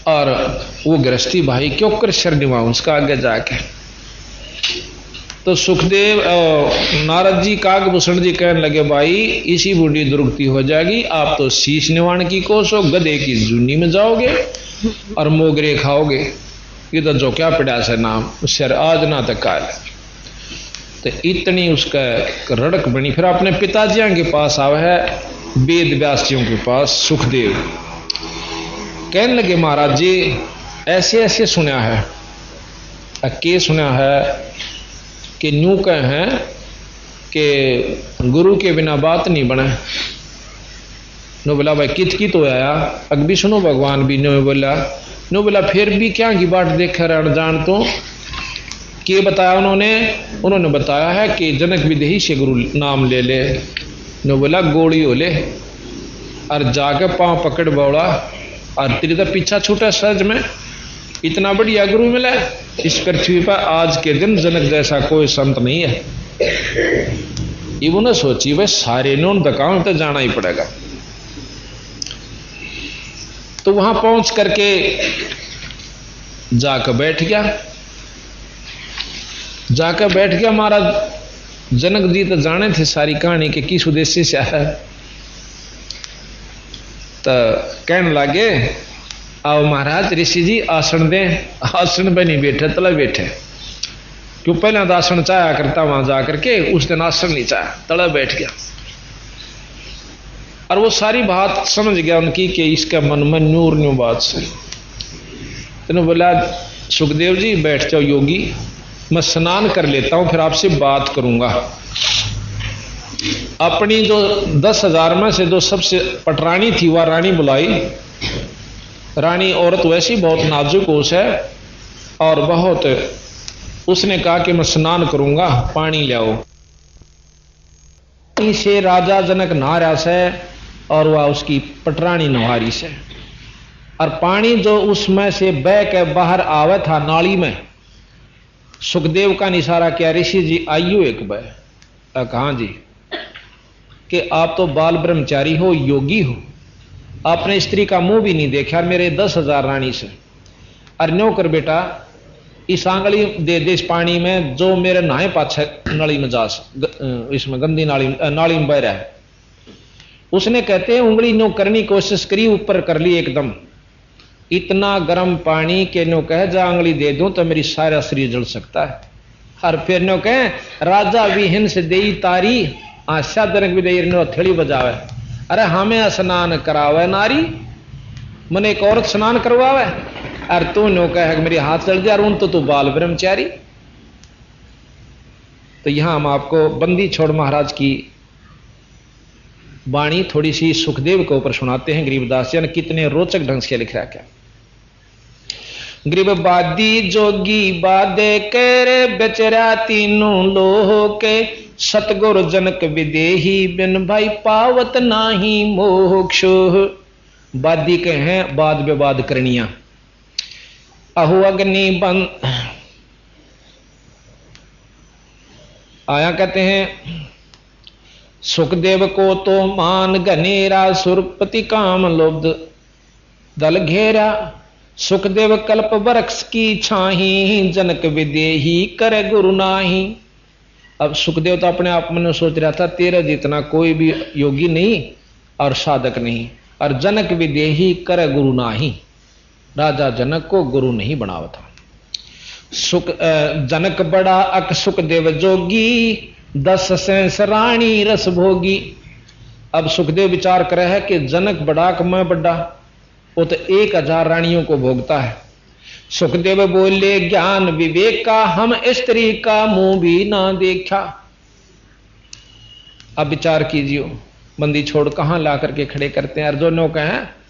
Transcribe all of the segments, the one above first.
और वो गृहस्थी भाई क्यों कर शर निभाऊं उसका आगे जाके। तो सुखदेव नारद जी काकभूषण जी कहने लगे भाई इसी बूढ़ी दुर्गति हो जाएगी, आप तो शीश निवाण की कोस हो, गधे की जूनी में जाओगे और मोगरे खाओगे, ये तो जो क्या पड़ा से नाम शर आज ना तक काल। तो इतनी उसका रड़क बनी। फिर अपने पिताजियों के पास आवे है, वेद व्यासियों के पास सुखदेव कहने लगे महाराज जी ऐसे ऐसे सुना है। के सुना है कि न्यू कह हैं कि गुरु के बिना बात नहीं बने। नो बोला भाई कित की तो आया अग भी सुनो भगवान भी नो बोला। नो बोला फिर भी क्या की बाट देख कर जान तो के बताया उन्होंने बताया है कि जनक विदेही से गुरु नाम ले ले। नो बोला गोली हो ले और जाके पांव पकड़ बोला और तेरे तो पीछा छूटा सहज में। इतना बढ़िया गुरु मिला इस पृथ्वी पर आज के दिन जनक जैसा कोई संत नहीं है। ये वो ना सोची भाई सारे नोन दकान तो जाना ही पड़ेगा। तो वहां पहुंच करके जाकर बैठ गया महाराज। जनक जी तो जाने थे सारी कहानी के किस उद्देश्य से है। तो कहने लगे आओ महाराज ऋषि जी आसन दें। आसन पे नहीं बैठे तले बैठे, क्यों पहले तो आसन चाया करता वहां जाकर के, उस दिन आसन नहीं चाया तले बैठ गया। और वो सारी बात समझ गया उनकी कि इसके मन में नूर न्यू बात से। तो बोला सुखदेव जी बैठ जाओ योगी, मैं स्नान कर लेता हूं फिर आपसे बात करूंगा। अपनी जो 10,000 में से जो सबसे पटरानी थी वह रानी बुलाई। रानी औरत वैसी बहुत नाजुक होश है और बहुत, उसने कहा कि मैं स्नान करूंगा पानी लाओ। इसे राजा जनक नहा रहा से और वह उसकी पटरानी नहारी से, और पानी जो उसमें से बह के बाहर आवे था नाली में। सुखदेव का इशारा किया ऋषि जी आइयो एक बह। कहा जी कि आप तो बाल ब्रह्मचारी हो, योगी हो, आपने स्त्री का मुंह भी नहीं देखा मेरे 10,000 रानी से। और न्यो कर बेटा इस आंगली दे दे इस पानी में जो मेरे नहाए पाछे नाली में जा, इसमें गंदी नाली में बह रहा है। उसने कहते हैं उंगली नो करनी कोशिश करी, ऊपर कर ली एकदम, इतना गर्म पानी के नो कह जा आंगली दे दूं तो मेरी सारा शरीर जल सकता है। और फिर नो कह राजा विहीन से देई तारी, आशा जनक विदेही नो थेड़ी बजावे। अरे हमें स्नान करावे नारी, मन एक औरत स्नान करवावे और तू नो कह मेरे हाथ चल जा उन तो बाल ब्रह्मचारी। तो यहां हम आपको बंदी छोड़ महाराज की वाणी थोड़ी सी सुखदेव के ऊपर सुनाते हैं। गरीबदास जी ने कितने रोचक ढंग से लिख रहा क्या। गरीब बादी जोगी बादे करे बेचरा तीनों लोह के, सतगुरु जनक विदेही बिन भाई पावत नाही मोक्ष। बादी के हैं वाद विवाद करनिया। अहो अग्नि बंद आया कहते हैं सुखदेव को तो मान घनेरा, सुरपति काम लुब्ध दल घेरा। सुखदेव कल्प वृक्ष की छाही, जनक विदेही करे गुरु नाही। अब सुखदेव तो अपने आप में सोच रहा था तेरा जितना कोई भी योगी नहीं और साधक नहीं, और जनक विदेही करे गुरु नाही। राजा जनक को गुरु नहीं बनावा था। जनक बड़ा अक सुखदेव जोगी, 10 सेंस रानी रस भोगी। अब सुखदेव विचार करे है कि जनक बड़ा कि मैं बड़ा, वो तो 1000 रानियों को भोगता है। सुखदेव बोले ज्ञान विवेक का, हम स्त्री का मुंह भी ना देखा। अब विचार कीजिए बंदी छोड़ कहां ला करके खड़े करते हैं। जो नौका है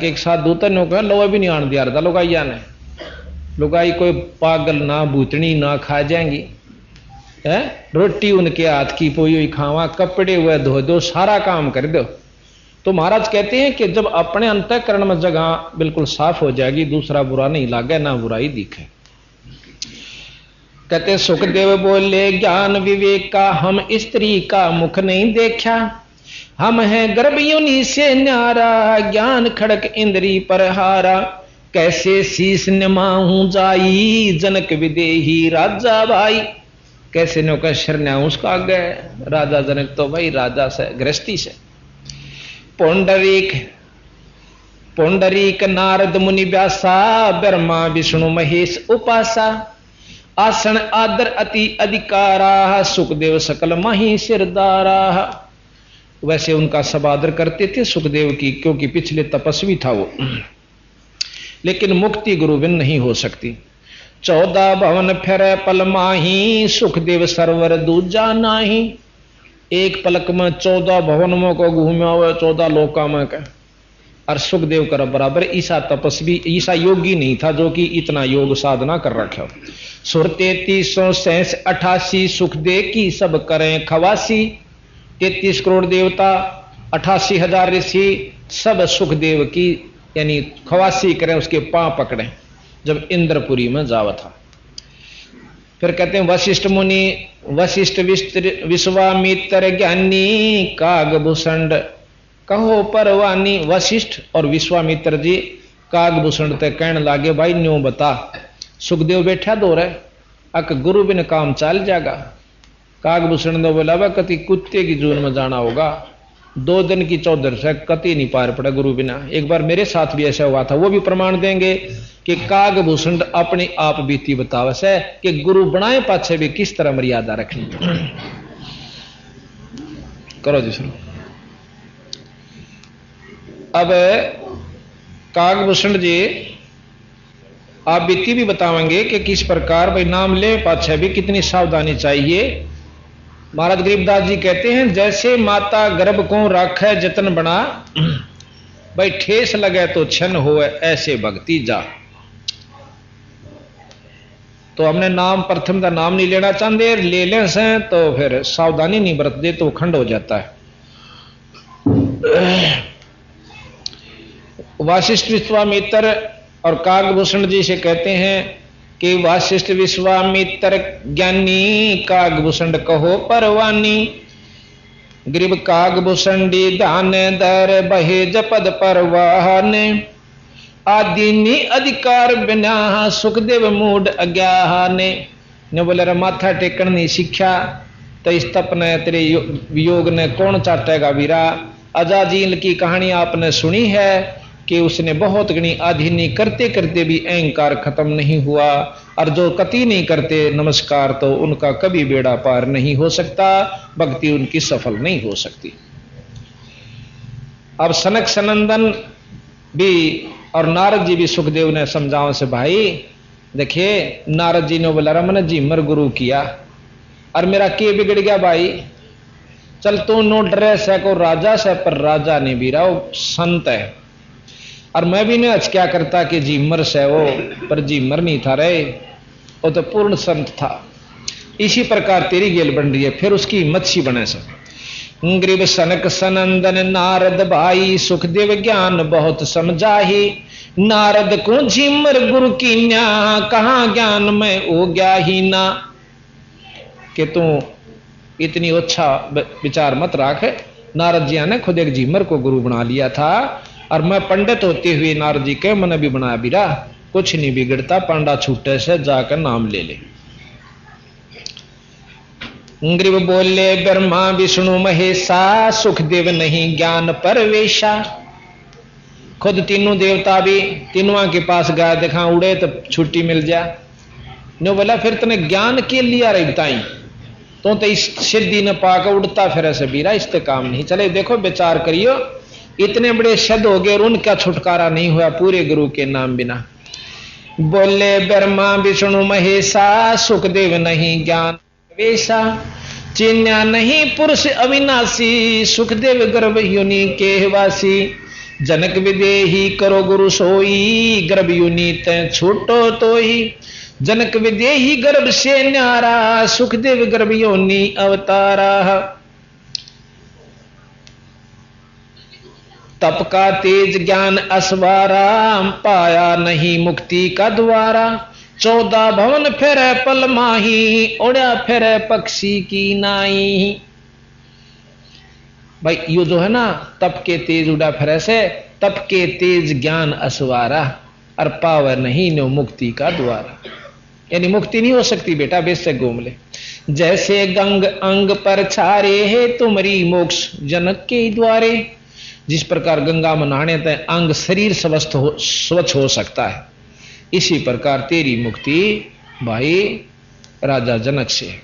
एक साथ दूसरे नौका लोहा भी नहीं आन दिया रहा लुगाइया ने। लुगाई कोई पागल ना भूतनी ना खा जाएंगी है, रोटी उनके हाथ की पोई हुई खावा, कपड़े हुए धो दो, सारा काम कर दो। तो महाराज कहते हैं कि जब अपने अंतःकरण में जगह बिल्कुल साफ हो जाएगी, दूसरा बुरा नहीं लागे ना बुराई दिखे। कहते सुखदेव बोले ज्ञान विवेक का, हम स्त्री का मुख नहीं देखा। हम हैं गर्भ योनि से न्यारा, ज्ञान खड़क इंद्री पर हारा। कैसे शीस निमाहू जाई, जनक विदेही राजा भाई। कैसे नो का शरण्या उसका आगे, राजा जनक तो भाई राजा से गृहस्थी से। पुंडरीक नारद मुनि व्यासा, ब्रह्मा विष्णु महेश उपासा। आसन आदर अति अधिकारा, सुखदेव सकल मही सिरदारा। वैसे उनका सब आदर करते थे सुखदेव की, क्योंकि पिछले तपस्वी था वो। लेकिन मुक्ति गुरु बिन नहीं हो सकती। 14 भवन फेरे पल माही, सुखदेव सरवर दूजा नाही। एक पलक में 14 भवन को घूमे हुए, 14 लोका में का। और सुखदेव कर बराबर ईसा तपस्वी, ईसा योगी नहीं था जो कि इतना योग साधना कर रखे हो। सुर 3388 सुखदेव की सब करें खवासी। 33 करोड़ देवता, 88,000 ऋषि, सब सुखदेव की यानी खवासी करें, उसके पांव पकड़े जब इंद्रपुरी में जावा था। फिर कहते हैं वशिष्ठ मुनि, वशिष्ठ विश्वामित्र ज्ञानी, कागभूषण कहो परवानी। वशिष्ठ और विश्वामित्र जी कागभूषण तक कहने लागे, भाई न्यू बता। सुखदेव बैठा दो रहे, अक गुरु बिन काम चल जाएगा। कागभूषण ने बोला, वह कति कुत्ते की जून में जाना होगा, 2 दिन की चौधर से कति नहीं पार पड़ा गुरु बिना। एक बार मेरे साथ भी ऐसा हुआ था, वो भी प्रमाण देंगे कि कागभूषण अपने आप बीती बतावे से कि गुरु बनाए पाछे भी किस तरह मर्यादा रखनी। करो जी शुरू। अब कागभूषण जी आप बीती भी बतावेंगे कि किस प्रकार भाई नाम ले पाछे भी कितनी सावधानी चाहिए। महाराज गरीबदास जी कहते हैं, जैसे माता गर्भ को राखे जतन बना, भाई ठेस लगे तो छन होए, ऐसे भक्ति जा। तो हमने नाम प्रथम का नाम नहीं लेना चाहते, ले लें से तो फिर सावधानी नहीं बरत दे तो खंड हो जाता है। वासिष्ठ विश्वामित्र और कागभूषण जी से कहते हैं कि वासिष्ठ विश्वामित्र ज्ञानी, कागभूषण कहो परवानी। ग्रीब कागभूषण डी दान दर बहे जपद परवाहन। आदिनी अधिकार बिना सुखदेव मूड अज्ञाने। ने बोले रे माथा टेकन नहीं सीखा तो इस तप ने तेरे योग ने कौन चाटेगा वीरा। अजाजील की कहानी आपने सुनी है कि उसने बहुत गणी आधीनी करते करते भी अहंकार खत्म नहीं हुआ, और जो कति नहीं करते नमस्कार तो उनका कभी बेड़ा पार नहीं हो सकता, भक्ति उनकी सफल नहीं हो सकती। अब सनक सनंदन भी और नारद जी भी सुखदेव ने समझाओ से, भाई देखिए नारद जी ने बोला मैंने झिमर गुरु किया और मेरा के बिगड़ गया भाई। चल तू नो ड्रेस है को राजा से, पर राजा नहीं भी रहा, वो संत है। और मैं भी नहीं क्या करता कि झिमर से वो, पर झिमर नहीं था रे, वो तो पूर्ण संत था। इसी प्रकार तेरी गेल बन रही है, फिर उसकी मच्छी बने से। ग्रीब सनक सनंदन नारद भाई, सुखदेव ज्ञान बहुत समझाही। नारद को झिमर गुरु की न्या, कहाँ ज्ञान में ओ गया ही ना। कि तू इतनी अच्छा विचार मत राख। नारद जी ने खुद एक झिमर को गुरु बना लिया था, और मैं पंडित होते हुए नारद जी के मन भी बनाया बीरा, कुछ नहीं बिगड़ता, पांडा छूटे से जाकर नाम ले ले। ग्रीव बोले ब्रह्मा विष्णु महेशा, सुखदेव नहीं ज्ञान परवेशा। खुद तीनों देवता भी तीनों के पास गया, देखा उड़े तो छुट्टी मिल जा। नो बोला फिर तने ज्ञान के लिया रहताई तो इस सिद्धि न पाकर उड़ता फिर ऐसे बीरा, इससे काम नहीं चले। देखो विचार करियो, इतने बड़े शब्द हो गए और उनका छुटकारा नहीं हुआ पूरे गुरु के नाम बिना। बोले ब्रह्मा विष्णु महेशा, सुखदेव नहीं ज्ञान वेशा। चिन्या नहीं पुरुष अविनाशी, सुखदेव गर्भ युनि के वासी। जनक विदेही करो गुरु सोई, गर्भ युनि तै छूटो तो ही। जनक विदेही गर्भ से न्यारा, सुखदेव गर्भ योनि अवतारा। तप का तेज ज्ञान असवारा, पाया नहीं मुक्ति का द्वारा। 14 भवन फेरे पल माही, उड़ा फेरे पक्षी की नाई। भाई यो जो है ना, तप के तेज उड़ा फेरे से, तप के तेज ज्ञान असवारा। और पावर नहीं नो मुक्ति का द्वारा। यानी मुक्ति नहीं हो सकती बेटा बेशक घूम ले। जैसे गंग अंग पर छारे है तुमरी मोक्ष जनक के द्वारे। जिस प्रकार गंगा में नहाने तक अंग शरीर स्वच्छ हो सकता है, इसी प्रकार तेरी मुक्ति भाई राजा जनक से।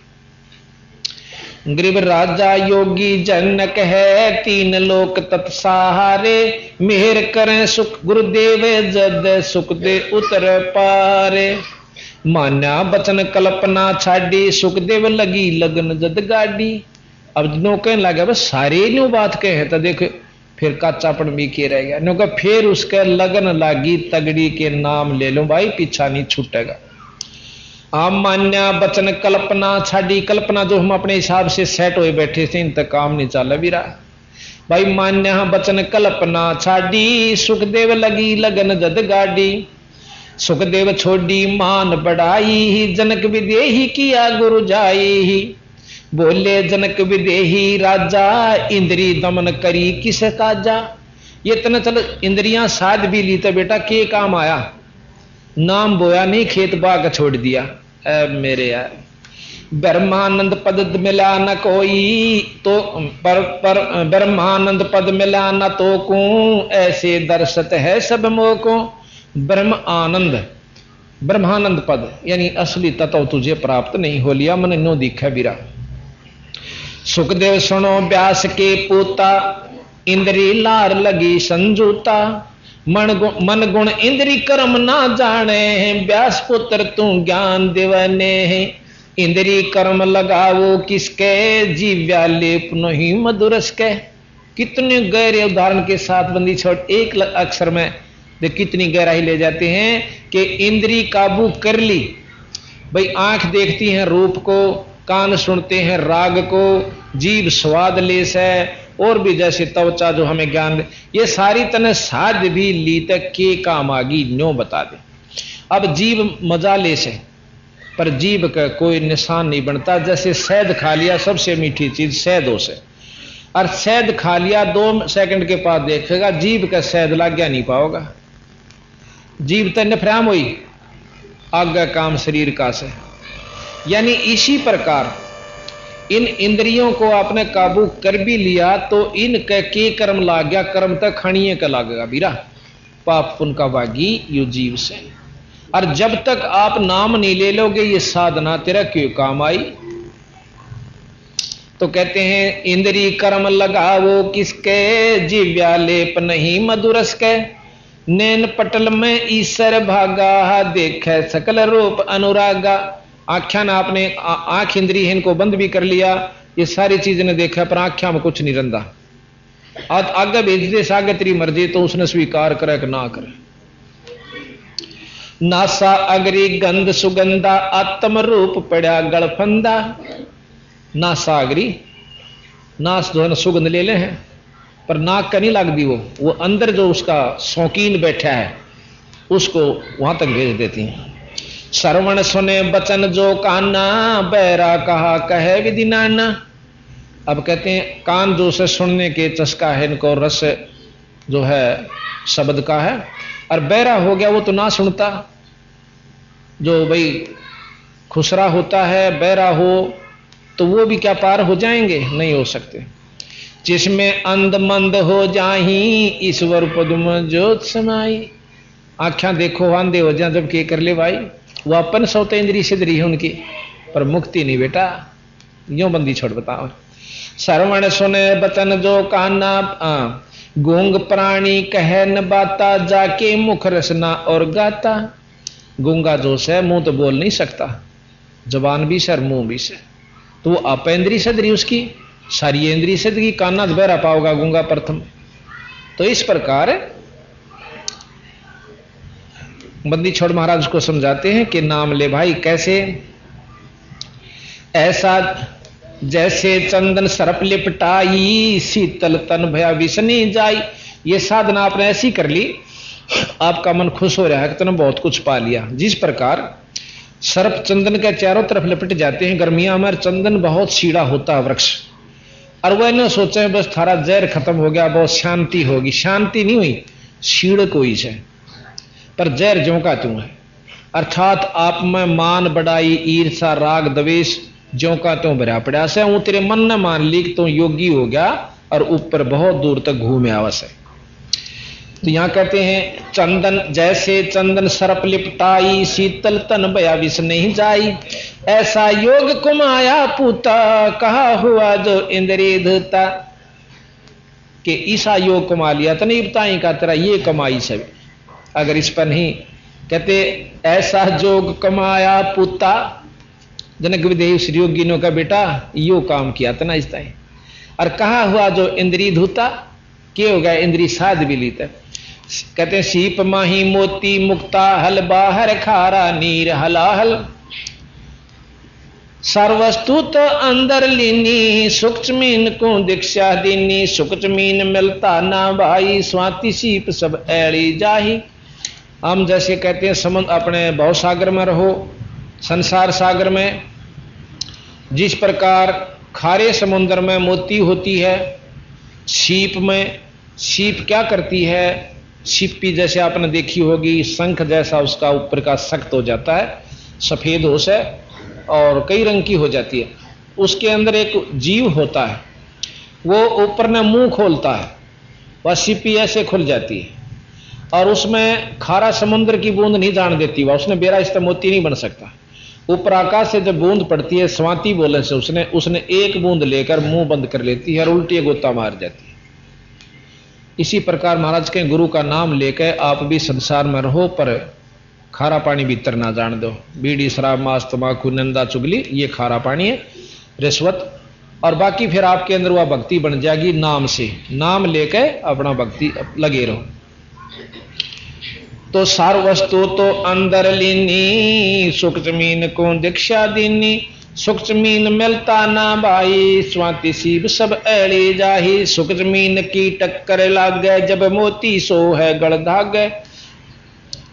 गरीब राजा योगी जनक है तीन लोक तत्सहारे। मेहर करें सुख गुरुदेव जद सुख दे उतर पारे। मान्या बचन कल्पना छाड़ी सुखदेव लगी लगन जद गाड़ी। अब नो कहने लगा बस सारे न्यू बात कहे तो देख फिर काचापन भी के रह गया। नो का फिर उसके लगन लागी तगड़ी के नाम ले लो भाई पीछा नहीं छूटेगा। मान्या बचन कल्पना छाड़ी। कल्पना जो हम अपने हिसाब से सेट हुए बैठे थे इन तक काम नहीं चल भी रहा भाई। मान्या बचन कल्पना छाड़ी सुखदेव लगी लगन जद गाड़ी। सुखदेव छोड़ी मान बढ़ाई जनक विदेही किया गुरु जाई। बोले जनक विदेही राजा इंद्री दमन करी किस काजा। ये तना चल इंद्रियां साध भी ली तो बेटा के काम आया। नाम बोया नहीं खेत बाग छोड़ दिया। मेरे यार ब्रह्मानंद पद मिला न कोई तो पर ब्रह्मानंद पद मिला न तो को ऐसे दर्शत है सब मोको। ब्रह्मानंद पद यानी असली तत्व तुझे प्राप्त नहीं हो लिया मन नो दिखा बिरा। सुखदेव सुनो व्यास के पोता इंद्री लार लगी संजूता। मन गुण इंद्री कर्म ना जाने व्यास पुत्र तू ज्ञान देवने। इंद्री कर्म लगाओ किसके जीव्या लेप नहीं मधुरस के। कितने गहरे उदाहरण के साथ बंदी छोड़ एक अक्षर में देख कितनी गहराई ले जाते हैं कि इंद्री काबू कर ली भाई। आंख देखती है रूप को, कान सुनते हैं राग को, जीभ स्वाद लेस है और भी जैसे त्वचा जो हमें ज्ञान दे। ये सारी तने साध भी ली तक के काम आगी न्यो बता दे। अब जीभ मजा ले से पर जीभ का कोई निशान नहीं बनता। जैसे शहद खा लिया सबसे मीठी चीज शहद हो से, और शहद खा लिया 2 सेकंड के बाद देखेगा जीभ का शहद लग गया नहीं पाओगा। जीभ तो नफराम हुई आगे काम शरीर का से। यानी इसी प्रकार इन इंद्रियों को आपने काबू कर भी लिया तो इनके के कर्म लाग गया। कर्म तक खणीय का लागेगा बीरा पाप पुण्य का भागी यू जीव से। और जब तक आप नाम नहीं ले लोगे ये साधना तेरा क्यों काम आई। तो कहते हैं इंद्री कर्म लगाओ किसके जीव्या लेप नहीं मधुरस के। नैन पटल में ईश्वर भागा देखे सकल रूप अनुरागा। आख्या ने आपने आंख इंद्री है इनको बंद भी कर लिया, ये सारी चीज ने देखा पर आख्या में कुछ नहीं रंदा। आज आगे भेज दे सागे तेरी मर्जी तो उसने स्वीकार करे कि ना करे। नासा अगरी गंध सुगंधा आत्म रूप पड़ा गलफंदा। नासा अगरी नास जो है ना सुगंध ले ले हैं पर नाक का नहीं लगती। वो अंदर जो उसका शौकीन बैठा है उसको वहां तक भेज देती हैं। श्रवण सुने बचन जो काना बैरा कहा कहे विधि नाना। अब कहते हैं कान जो से सुनने के चस्का है इनको रस जो है शब्द का है, और बैरा हो गया वो तो ना सुनता। जो भाई खुसरा होता है बैरा हो तो वो भी क्या पार हो जाएंगे, नहीं हो सकते। जिसमें अंध मंद हो जाही ईश्वर पदम ज्योत समाई। आख्या देखो आंधे हो जाए जब के कर ले भाई, वो अपन सौते इंद्री सिद्धरी है उनकी पर मुक्ति नहीं बेटा। यूं बंदी छोड़ बताओ। श्रवण सुने बचन जो काना गूंग प्राणी कह न बाता जाके मुख रसना और गाता। गूंगा जो से मुंह तो बोल नहीं सकता, जबान भी से और मुंह भी से, तो वो आप इंद्री सिद्धरी उसकी सारी इंद्री सिद्धरी। काना बहरा पाओगा गूंगा प्रथम। तो इस प्रकार बंदी छोड़ महाराज को समझाते हैं कि नाम ले भाई कैसे। ऐसा जैसे चंदन सरप लिपटाई शीतल तन भया विषनी जाई। ये साधना आपने ऐसी कर ली आपका मन खुश हो रहा है कि तुमने बहुत कुछ पा लिया। जिस प्रकार सर्प चंदन के चारों तरफ लिपट जाते हैं गर्मियां में, चंदन बहुत सीड़ा होता है वृक्ष, और वह न सोचे बस थारा जहर खत्म हो गया बहुत शांति होगी। शांति नहीं हुई, सीड़ कोई से। पर जहर ज्यों का त्यों है। अर्थात आप में मान बढ़ाई ईर्षा राग द्वेष ज्यों का त्यों भरा पड़ा से। वो तेरे मन ने मान ली तो योगी हो गया और ऊपर बहुत दूर तक घूमे आवस है। तो यहां कहते हैं चंदन जैसे चंदन सरप लिपटाई शीतल तन भया विष नहीं जाई, ऐसा योग कुमाया पूता कहा हुआ जो इंद्रिय धता। कि ईसा योग कमा लिया तो नहीं बताई का तेरा ये कमाई सब, अगर इस पर नहीं कहते ऐसा जोग कमाया पुता। जनक विदेह श्री योगिनों का बेटा यो काम किया था ना इस ताई। और कहा हुआ जो इंद्री धूता के हो गया इंद्री साध भी लीता। कहते सीप माही मोती मुक्ता हल बाहर खारा नीर हलाहल, सर्वस्तु तो अंदर लीनी सूक्ष्मीन को दीक्षा दीनी, सूक्ष्मीन मिलता ना भाई स्वाति सीप सब ऐड़ी जाही। हम जैसे कहते हैं समुद्र अपने भव सागर में रहो, संसार सागर में जिस प्रकार खारे समुद्र में मोती होती है, सीप में सीप क्या करती है, सीपी जैसे आपने देखी होगी शंख जैसा उसका ऊपर का सख्त हो जाता है, सफेद हो से और कई रंग की हो जाती है। उसके अंदर एक जीव होता है, वो ऊपर ने मुंह खोलता है, वह सीपी ऐसे खुल जाती है और उसमें खारा समुद्र की बूंद नहीं जान देती, वह उसने बेरा इस मोती नहीं बन सकता। ऊपर आकाश से जब बूंद पड़ती है स्वाति बोलने से उसने एक बूंद लेकर मुंह बंद कर लेती है और उल्टी गोता मार जाती है। इसी प्रकार महाराज के गुरु का नाम लेकर आप भी संसार में रहो पर खारा पानी भीतर ना जान दो। बीड़ी शराब मांस तंबाकू निंदा चुगली ये खारा पानी है, रिश्वत, और बाकी फिर आपके अंदर वह भक्ति बन जाएगी नाम से। नाम लेकर अपना भक्ति लगे रहो। तो सार वस्तु तो अंदर लीनी सुख जमीन को दीक्षा दीनी, सुख जमीन मिलता ना भाई स्वाति सीब सब ऐड़ी जाही। सुख जमीन की टक्कर लाग गए जब मोती सो है गड़ धाग गए,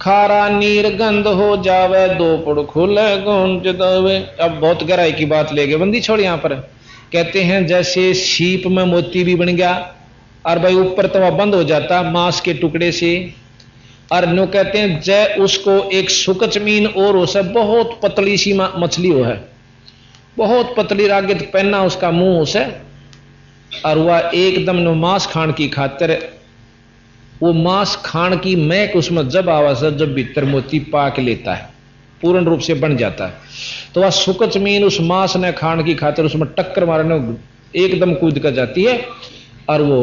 खारा नीर गंध हो जावे दो पुड़ खुले गूंज दवे। अब बहुत गहराई की बात ले गए बंदी छोड़। यहां पर कहते हैं जैसे सीप में मोती भी बन गया और भाई ऊपर तो वह बंद हो जाता मांस के टुकड़े से, और नो कहते हैं जय उसको एक सुकच मीन और हो सब बहुत पतली सी मछली हो है, बहुत पतली रागित पहना उसका मुंह उसे, और वह एकदम नो मांस खान की खातिर वो मांस खान की महक उसमें जब आवाज है जब भीतर मोती पाक लेता है पूर्ण रूप से बन जाता है, तो वह सुकच मीन उस मांस ने खान की खातिर उसमें टक्कर मारने एकदम कूद कर जाती है और वो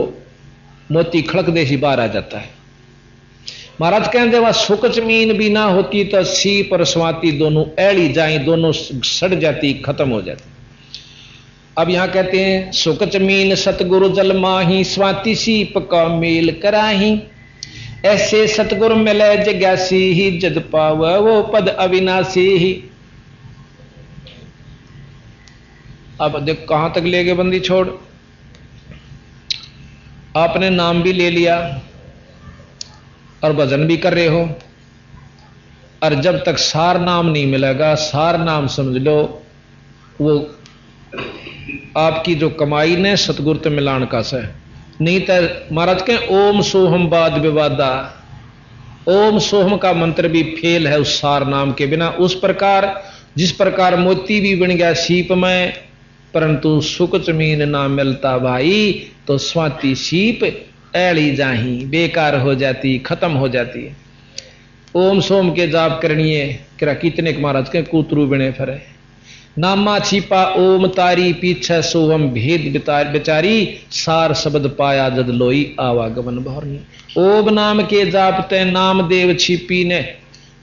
मोती खड़क देसी बाहर आ जाता है। महाराज कहते वह सुकच मीन भी ना होती तो सीप और स्वाति दोनों ऐड़ी जाए, दोनों सड़ जाती खत्म हो जाती। अब यहां कहते हैं सुकच मीन सतगुरु जल माही स्वाति सीप का मेल कराही, ऐसे सतगुरु मिले जग्यासी ही जद पाव वो पद अविनाशी ही। अब देख कहां तक ले गए बंदी छोड़। आपने नाम भी ले लिया और भजन भी कर रहे हो, और जब तक सार नाम नहीं मिलेगा, सार नाम समझ लो वो आपकी जो कमाई ने सतगुरु ते मिलान का से नहीं तो महाराज के ओम सोहम बाद विवादा, ओम सोहम का मंत्र भी फेल है उस सार नाम के बिना। उस प्रकार जिस प्रकार मोती भी बन गया सीप में परंतु सुख जमीन ना मिलता भाई तो स्वाति सीप ऐड़ी जाही बेकार हो जाती खत्म हो जाती है। ओम सोम के जाप करनिए किरा कितने महाराज के कूतरू बने फिरे, नामा छिपा ओम तारी पीछे सोहम भेद बेचारी, सार शब्द पाया जद लोई आवागमन भरनी। ओम नाम के जापते नाम देव छिपी ने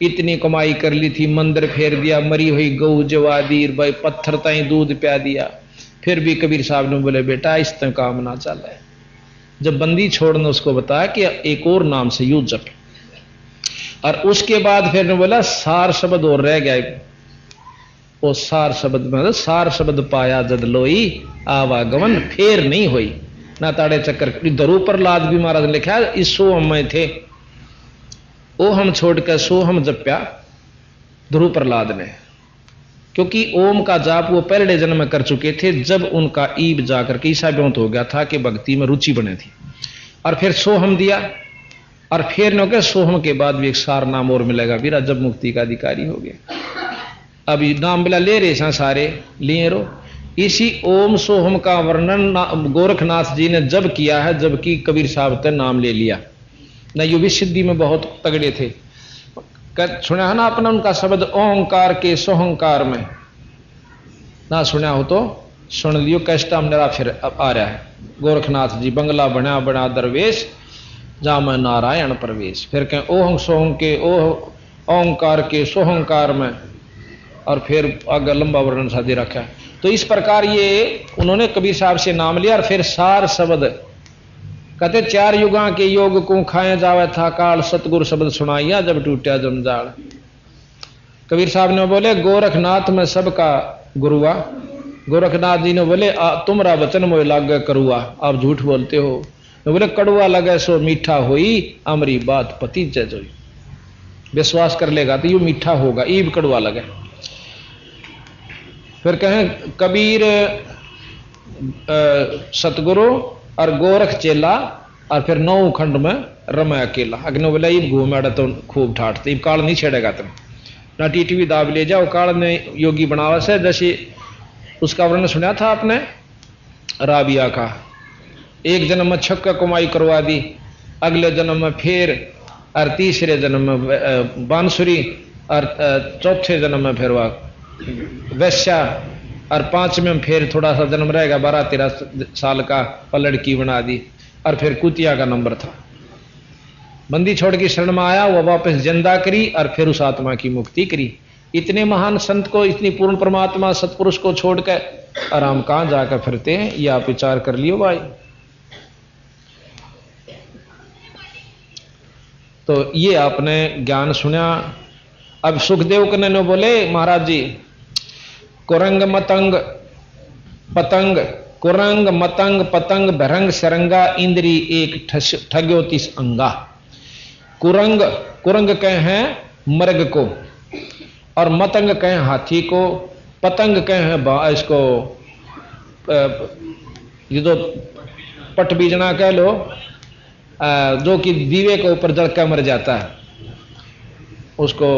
इतनी कमाई कर ली थी, मंदिर फेर दिया, मरी हुई गऊ जवादीर भाई पत्थर ताई दूध प्या दिया, फिर भी कबीर साहब ने बोले बेटा इस तरह काम ना चले। जब बंदी छोड़ने उसको बताया कि एक और नाम से यूं जप, और उसके बाद फिर ने बोला सार शब्द और रह गया, वो सार शब्द मतलब सार शब्द पाया जद लोई आवागमन फेर नहीं हुई ना ताड़े चक्कर। दरू पर लाद भी महाराज ने लिखा इस सोहम में थे, ओ हम छोड़कर सोहम जप्या ध्रुव प्रहलाद ने, क्योंकि ओम का जाप वो पहले जन्म में कर चुके थे जब उनका ईब जाकर के ईसा ब्योंत हो गया था कि भक्ति में रुचि बने थी, और फिर सोहम दिया और फिर न के सोहम के बाद भी एक सार नाम और मिलेगा, वीरा जब मुक्ति का अधिकारी हो गया। अभी नाम मिला ले रहे सारे लिए रो। इसी ओम सोहम का वर्णन गोरखनाथ जी ने जब किया है जबकि कबीर साहब ने नाम ले लिया न, यो भी सिद्धि में बहुत तगड़े थे। सुना है ना अपना उनका शब्द ओंकार के सोहंकार में, ना सुना हो तो सुन लियो। कैस्टा मेरा फिर अब आ रहा है, गोरखनाथ जी बंगला बना बना दरवेश जा मैं नारायण प्रवेश। फिर कहें ओहं सोहं के ओह ओंकार के सोहंकार में, और फिर आगे लंबा वर्णन सा दे रखा है। तो इस प्रकार ये उन्होंने कबीर साहब से नाम लिया और फिर सार शब्द कहते 4 युगा के योग को खाए जावे था काल सतगुरु शब्द सुनाइया जब टूटा जमजाल। कबीर साहब ने बोले गोरखनाथ में सबका गुरुआ। गोरखनाथ जी ने बोले तुमरा वचन मोह लागे करुआ, आप झूठ बोलते हो। ने बोले कड़ुआ लगे सो मीठा होई अमरी बात पति जोई। विश्वास कर लेगा तो यू मीठा होगा, ईब कड़ुआ लगे। फिर कहें कबीर सतगुरु और गोरख चेला, और फिर 9 खंड में रमे अकेला। अग्नि बोला ईब घूमेड़ा तो खूब ठाटते, ईब काल नहीं छेड़ेगा तुम ना टीटी दाब ले जाओ। काल ने योगी बनावा से, जैसे उसका वर्णन सुना था आपने राबिया का, एक जन्म में छक्का कमाई करवा दी, अगले जन्म में फिर, और तीसरे जन्म में बांसुरी, और चौथे जन्म में फिर वह वैश्या, और 5वें में फिर थोड़ा सा जन्म रहेगा 12-13 साल का, और लड़की बना दी। और फिर कुतिया का नंबर था, बंदी छोड़ के शरण में आया, वह वापस जिंदा करी और फिर उस आत्मा की मुक्ति करी। इतने महान संत को, इतनी पूर्ण परमात्मा सतपुरुष को छोड़कर आराम कहां जाकर फिरते हैं, यह आप विचार कर लियो भाई। तो ये आपने ज्ञान सुना। अब सुखदेव कन्या ने बोले महाराज जी कुरंग मतंग पतंग, कुरंग मतंग पतंग भरंग सरंगा इंद्री एक ठग्योतिस अंगा। कुरंग, कुरंग कहे हैं मृग को, और मतंग कहे हाथी को, पतंग कहे हैं इसको ये जो पटबीजना कह लो, जो कि दीवे के ऊपर जड़कर मर जाता है उसको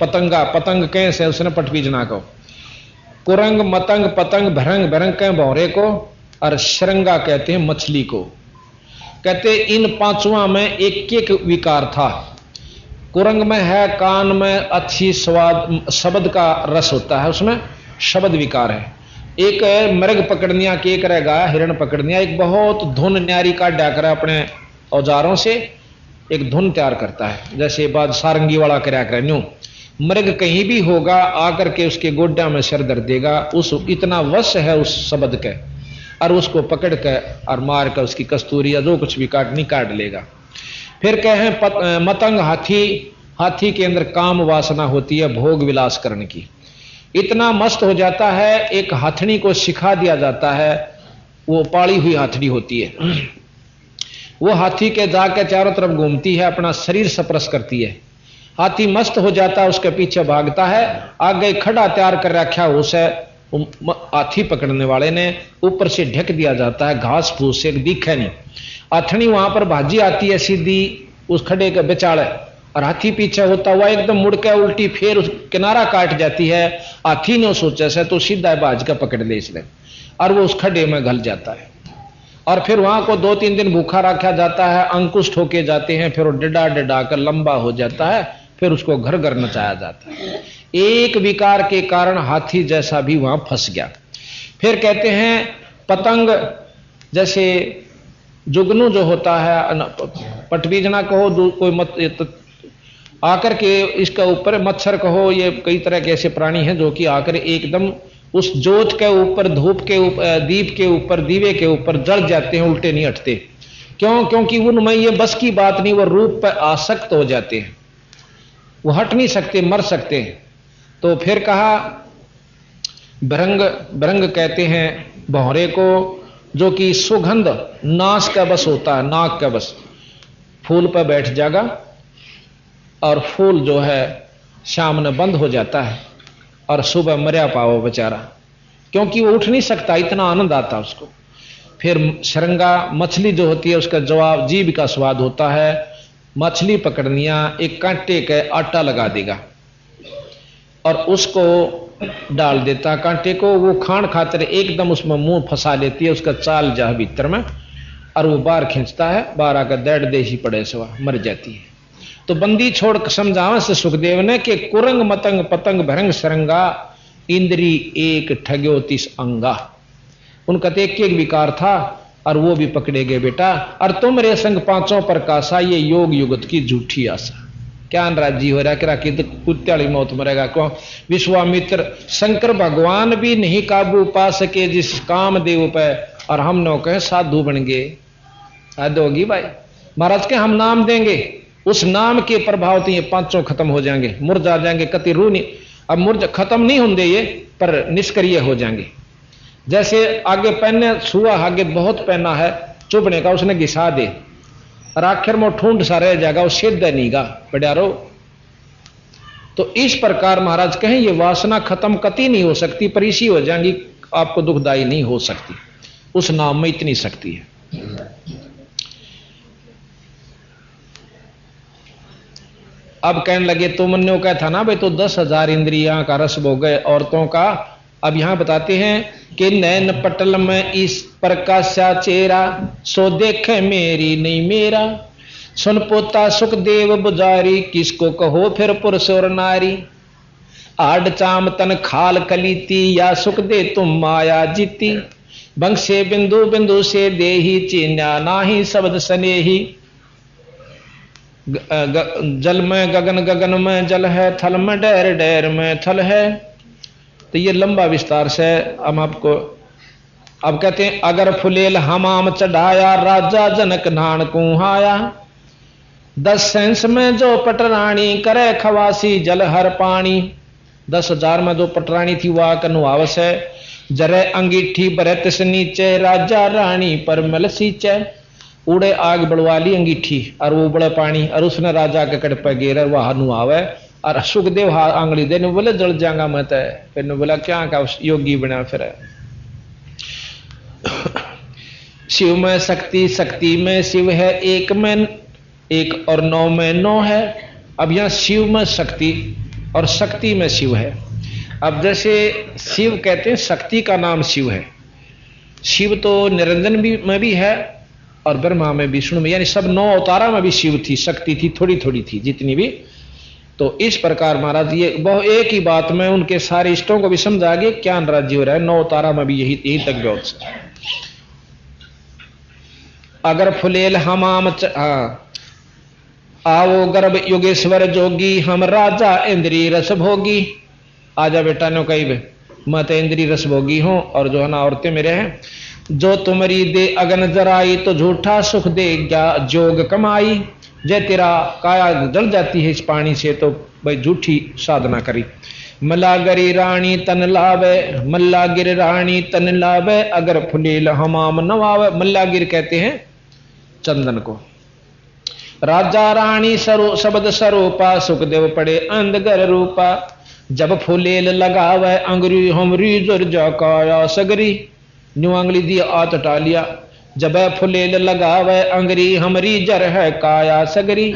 पतंगा, पतंग कहे से उसने पटबीजना को। कुरंग मतंग पतंग भरंग, भरंग कहे भौरे को, और शरंगा कहते हैं मछली को। कहते इन 5वां में एक एक विकार था। कुरंग में है कान में अच्छी स्वाद, शब्द का रस होता है, उसमें शब्द विकार है। एक है मृग पकड़निया के, एक रहेगा हिरण पकड़निया। एक बहुत धुन न्यारी का डाकर अपने औजारों से एक धुन तैयार करता है, जैसे बाद सारंगी वाला करया कर न्यू। मृग कहीं भी होगा आकर के उसके गोड्डा में सिर दर्द देगा, उस इतना वश है उस शब्द के, और उसको पकड़ कर और मार कर उसकी कस्तूरी या जो कुछ भी काटनी काट लेगा। फिर कहें मतंग हाथी, हाथी के अंदर काम वासना होती है भोग विलास करने की, इतना मस्त हो जाता है। एक हाथनी को सिखा दिया जाता है, वो पाली हुई हाथनी होती है, वो हाथी के जाके चारों तरफ घूमती है, अपना शरीर सप्रस करती है। हाथी मस्त हो जाता है, उसके पीछे भागता है, आगे खड़ा तैयार कर रखा है उसे हाथी पकड़ने वाले ने, ऊपर से ढक दिया जाता है घास फूस से, दिखे नहीं। हाथनी वहां पर भाजी आती है सीधी उस खड़े के बेचाड़े, और हाथी पीछे होता हुआ एकदम मुड़ के उल्टी फिर उस किनारा काट जाती है। हाथी ने सोचा से तो सीधा भाज का पकड़ ले इसने, और वो उस खड्डे में घल जाता है। और फिर वहां को 2-3 दिन भूखा रखा जाता है, अंकुश ठोके जाते हैं, फिर वो डडा डडा कर लंबा हो जाता है, फिर उसको घर घर नचाया जाता है। एक विकार के कारण हाथी जैसा भी वहां फंस गया। फिर कहते हैं पतंग, जैसे जुगनू जो होता है, पटबीजना कहो कोई मत आकर के इसका ऊपर, मच्छर कहो, ये कई तरह के ऐसे प्राणी हैं जो कि आकर एकदम उस जोत के ऊपर, धूप के ऊपर, दीप के ऊपर, दीवे के ऊपर जल जाते हैं, उल्टे नहीं हटते। क्यों? क्योंकि उनमें ये बस की बात नहीं, वो रूप पर आसक्त हो जाते हैं, वो हट नहीं सकते, मर सकते हैं। तो फिर कहा भरंग, भरंग कहते हैं भौरे को, जो कि सुगंध नाश का बस होता है, नाक का बस, फूल पर बैठ जाएगा और फूल जो है शाम में बंद हो जाता है, और सुबह मर्या पाओ बेचारा, क्योंकि वो उठ नहीं सकता, इतना आनंद आता उसको। फिर शरंगा मछली जो होती है उसका जवाब जीभ का स्वाद होता है, मछली पकड़निया, एक कांटे का आटा लगा देगा और उसको डाल देता कांटे को, वो खान खातर एकदम उसमें मुंह फंसा लेती है, उसका चाल जा भीतर में और वो बाहर खींचता है, बाहर आकर डेढ़ देशी पड़े सवा मर जाती है। तो बंदी छोड़ समझावा से सुखदेव ने कि कुरंग मतंग पतंग भरंग सरंगा इंद्री एक ठग्यो 30 अंगा। उनका तो एक विकार था और वो भी पकड़े गए बेटा। और तुम रे संग पांचों प्रकाशा, ये योग युगत की झूठी आशा। क्या राजी हो रहा करा कि कुत्ते वाली मौत मरेगा क्यों? विश्वामित्र शंकर भगवान भी नहीं काबू पा सके जिस काम देव पे, और हम नो कहे साधु बन गए। हद होगी भाई। महाराज के हम नाम देंगे, उस नाम के प्रभाव तो ये पांचों खत्म हो जाएंगे, मुरझा जाएंगे, कति रू नहीं। अब मुरझ खत्म नहीं होंगे ये, पर निष्क्रिय हो जाएंगे। जैसे आगे पहने सुआ आगे बहुत पहना है चुभने का, उसने घिसा दे और आखिर में ठूंड सा रह जाएगा, वो सिद्ध नीगा बड़ारो। तो इस प्रकार महाराज कहें ये वासना खत्म कति नहीं हो सकती, पर इसी हो जाएंगी, आपको दुखदाई नहीं हो सकती। उस नाम में इतनी शक्ति है। अब कहने लगे तो मन्यो का था ना भाई, तो 10,000 इंद्रियां का रस भोग गए औरतों का। अब यहां बताते हैं कि नैन पटल में इस प्रकाशा चेहरा, सो देखे मेरी नहीं मेरा। सुन पोता सुखदेव बुजारी, किसको कहो फिर पुरुष और नारी। आड चाम तन खाल कलीती, या सुख दे तुम माया जीती। बंशे बिंदु बिंदु से देही, चीन्या नाही शब्द सनेही। जल में गगन गगन में जल है, थल में डैर डैर में थल है। तो ये लंबा विस्तार से हम आपको अब कहते हैं। अगर फुलेल हमाम चढ़ाया, राजा जनक नान कुहाया। 10 सेंस में जो पटरानी, करे खवासी जल हर पानी। 10,000 में जो पटरानी थी वह कनुआवस है। जरे अंगीठी बरत से नीचे, राजा रानी पर मल सींचे। उड़े आग बढ़वा ली अंगीठी और वो बड़ा पानी, और उसने राजा के कट पे गेर वह नुआवे। और सुखदेव हाथ आंगली देने बोले जल जाऊंगा मैं तो। फिर ने बोला क्या का योगी बना फिर। शिव में शक्ति, शक्ति में शिव है, एक में एक और 9 में 9 है। अब यहां शिव में शक्ति और शक्ति में शिव है। अब जैसे शिव कहते हैं, शक्ति का नाम शिव है। शिव तो निरंजन भी में भी है और ब्रह्मा में, विष्णु में, यानी सब 9 अवतारा में भी शिव थी, शक्ति थी, थोड़ी थोड़ी थी जितनी भी। तो इस प्रकार महाराज ये बहुत एक ही बात में उनके सारे इष्टों को भी समझा गए क्या राज्य हो रहा है। 9 अवतारा में भी यही तक बहुत से। अगर फुलेल हमाम आओ गर्भ योगेश्वर जोगी, हम राजा इंद्री रस भोगी। आजा बेटा नो कही मैं तो इंद्री रस भोगी हूं, और जो है ना औरतें मेरे हैं। जो तुम्हारी दे अगन जराई, तो झूठा सुख दे क्या जोग कमाई। जय तेरा काया जल जाती है इस पानी से, तो भाई झूठी साधना करी। मल्लागिरी रानी तन लावे, मल्लागिर रानी तन लावे। अगर फुलेल हमाम नवावे। मल्लागिर कहते हैं चंदन को। राजा रानी सरो शब्द सरोपा, सुखदेव पड़े अंधगर रूपा। जब फुलेल लगावे, अंगरी हमरी जर जा काया सगरी। न्यू अंगली दी आत टालिया। जब फुलेल लगावे, अंगरी हमरी जर है काया सगरी।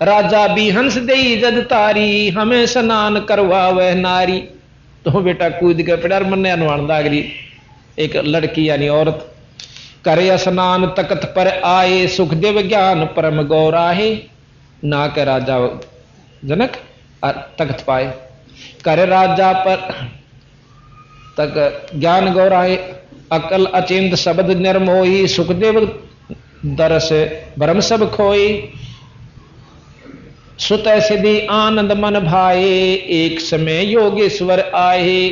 राजा भी हंस दई जद तारी, हमें स्नान करवावे नारी। तो बेटा कूद के पड़ा मन्ने अनुमान दागरी। एक लड़की यानी औरत करे स्नान तकत पर आए, सुखदेव ज्ञान परम गौराहे। ना के राजा जनक तकत पाए, करे राजा पर तक ज्ञान गौराहे। अकल अचिंत शब्द निर्मोही, सुखदेव दरस भरम सब खोई। सुत सिद्धि आनंद मन भाए, एक समय योगेश्वर आए।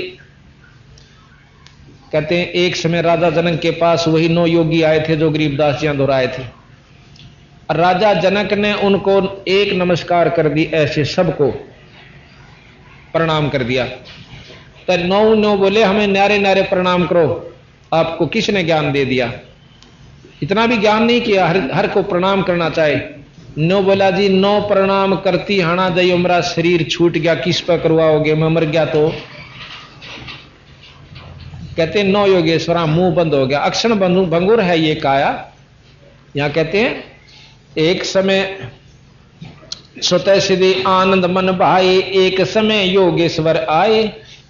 कहते हैं एक समय राजा जनक के पास वही 9 योगी आए थे जो गरीबदास जी दोहराए थे। राजा जनक ने उनको एक नमस्कार कर दी, ऐसे सबको प्रणाम कर दिया। तो 9 बोले हमें न्यारे न्यारे प्रणाम करो। आपको किसने ज्ञान दे दिया? इतना भी ज्ञान नहीं किया, हर को प्रणाम करना चाहे। 9 बोला जी 9 प्रणाम करती हाना दयो, मेरा शरीर छूट गया, किस पर करवाओगे, मैं मर गया तो। कहते हैं 9 योगेश्वरा मुंह बंद हो गया, अक्षण भंगुर है ये काया। यहां कहते हैं एक समय स्वतः सिद्धि आनंद मन भाए, एक समय योगेश्वर आए,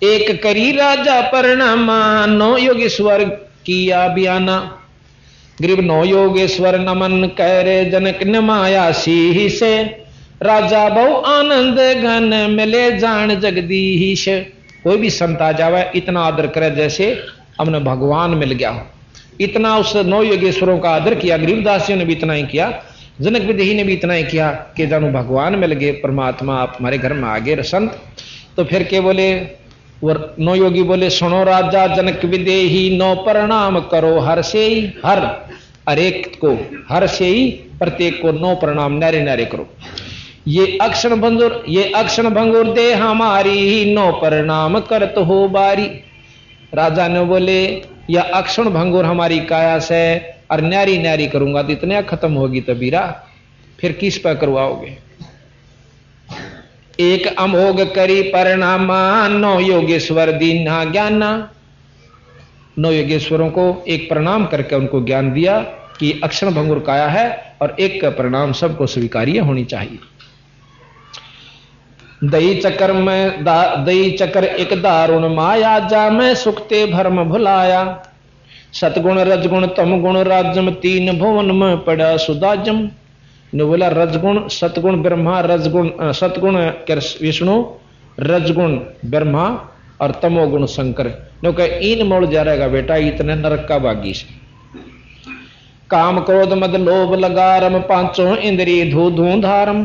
एक करी राजा प्रणाम, नौ योगेश्वर किया बयाना। गरीब नौ योगेश्वर नमन करे, जनक न माया सी से, राजा बहु आनंद घन मिले जान जगदीश। कोई भी संत आ जावे इतना आदर करे जैसे हमने भगवान मिल गया हो। इतना उस नौ योगेश्वरों का आदर किया, गरीबदासियों ने भी इतना ही किया, जनक विदेही ने भी इतना ही किया कि जानू भगवान मिल गए, परमात्मा आप हमारे घर में आ गए संत। तो फिर के बोले वो नौ योगी बोले, सुनो राजा जनक विदेही, नौ प्रणाम करो हर से ही, हर एक को, हर से ही प्रत्येक को नौ प्रणाम नारे नारे करो। ये अक्षण भंगुर दे हमारी, नौ प्रणाम करत हो बारी। राजा ने बोले यह अक्षण भंगुर हमारी काया से, और न्यारी न्यारी करूंगा तो इतने खत्म होगी तबीरा, फिर किस पर करवाओगे। एक अमोघ करी परिणामा, नौ योगेश्वर दीना ज्ञाना। नौ योगेश्वरों को एक प्रणाम करके उनको ज्ञान दिया कि अक्षण भंगुर काया है और एक का परिणाम सबको स्वीकार्य होनी चाहिए। दई चक्कर एक दारुण माया, जा मैं सुखते भरम भुलाया। सतगुण रजगुण तम गुण राजम, तीन भुवन में पड़ा सुदाजम। ने बोला रजगुण सतगुण ब्रह्मा, रजगुण सतगुण विष्णु, रजगुण ब्रह्मा और तमोगुण शंकर। नो कहे इन मोड़ जा रहेगा बेटा इतने नरक का बागी से। काम क्रोध मद लोभ लगारम, पांचों इंद्रिय धू धू धारम।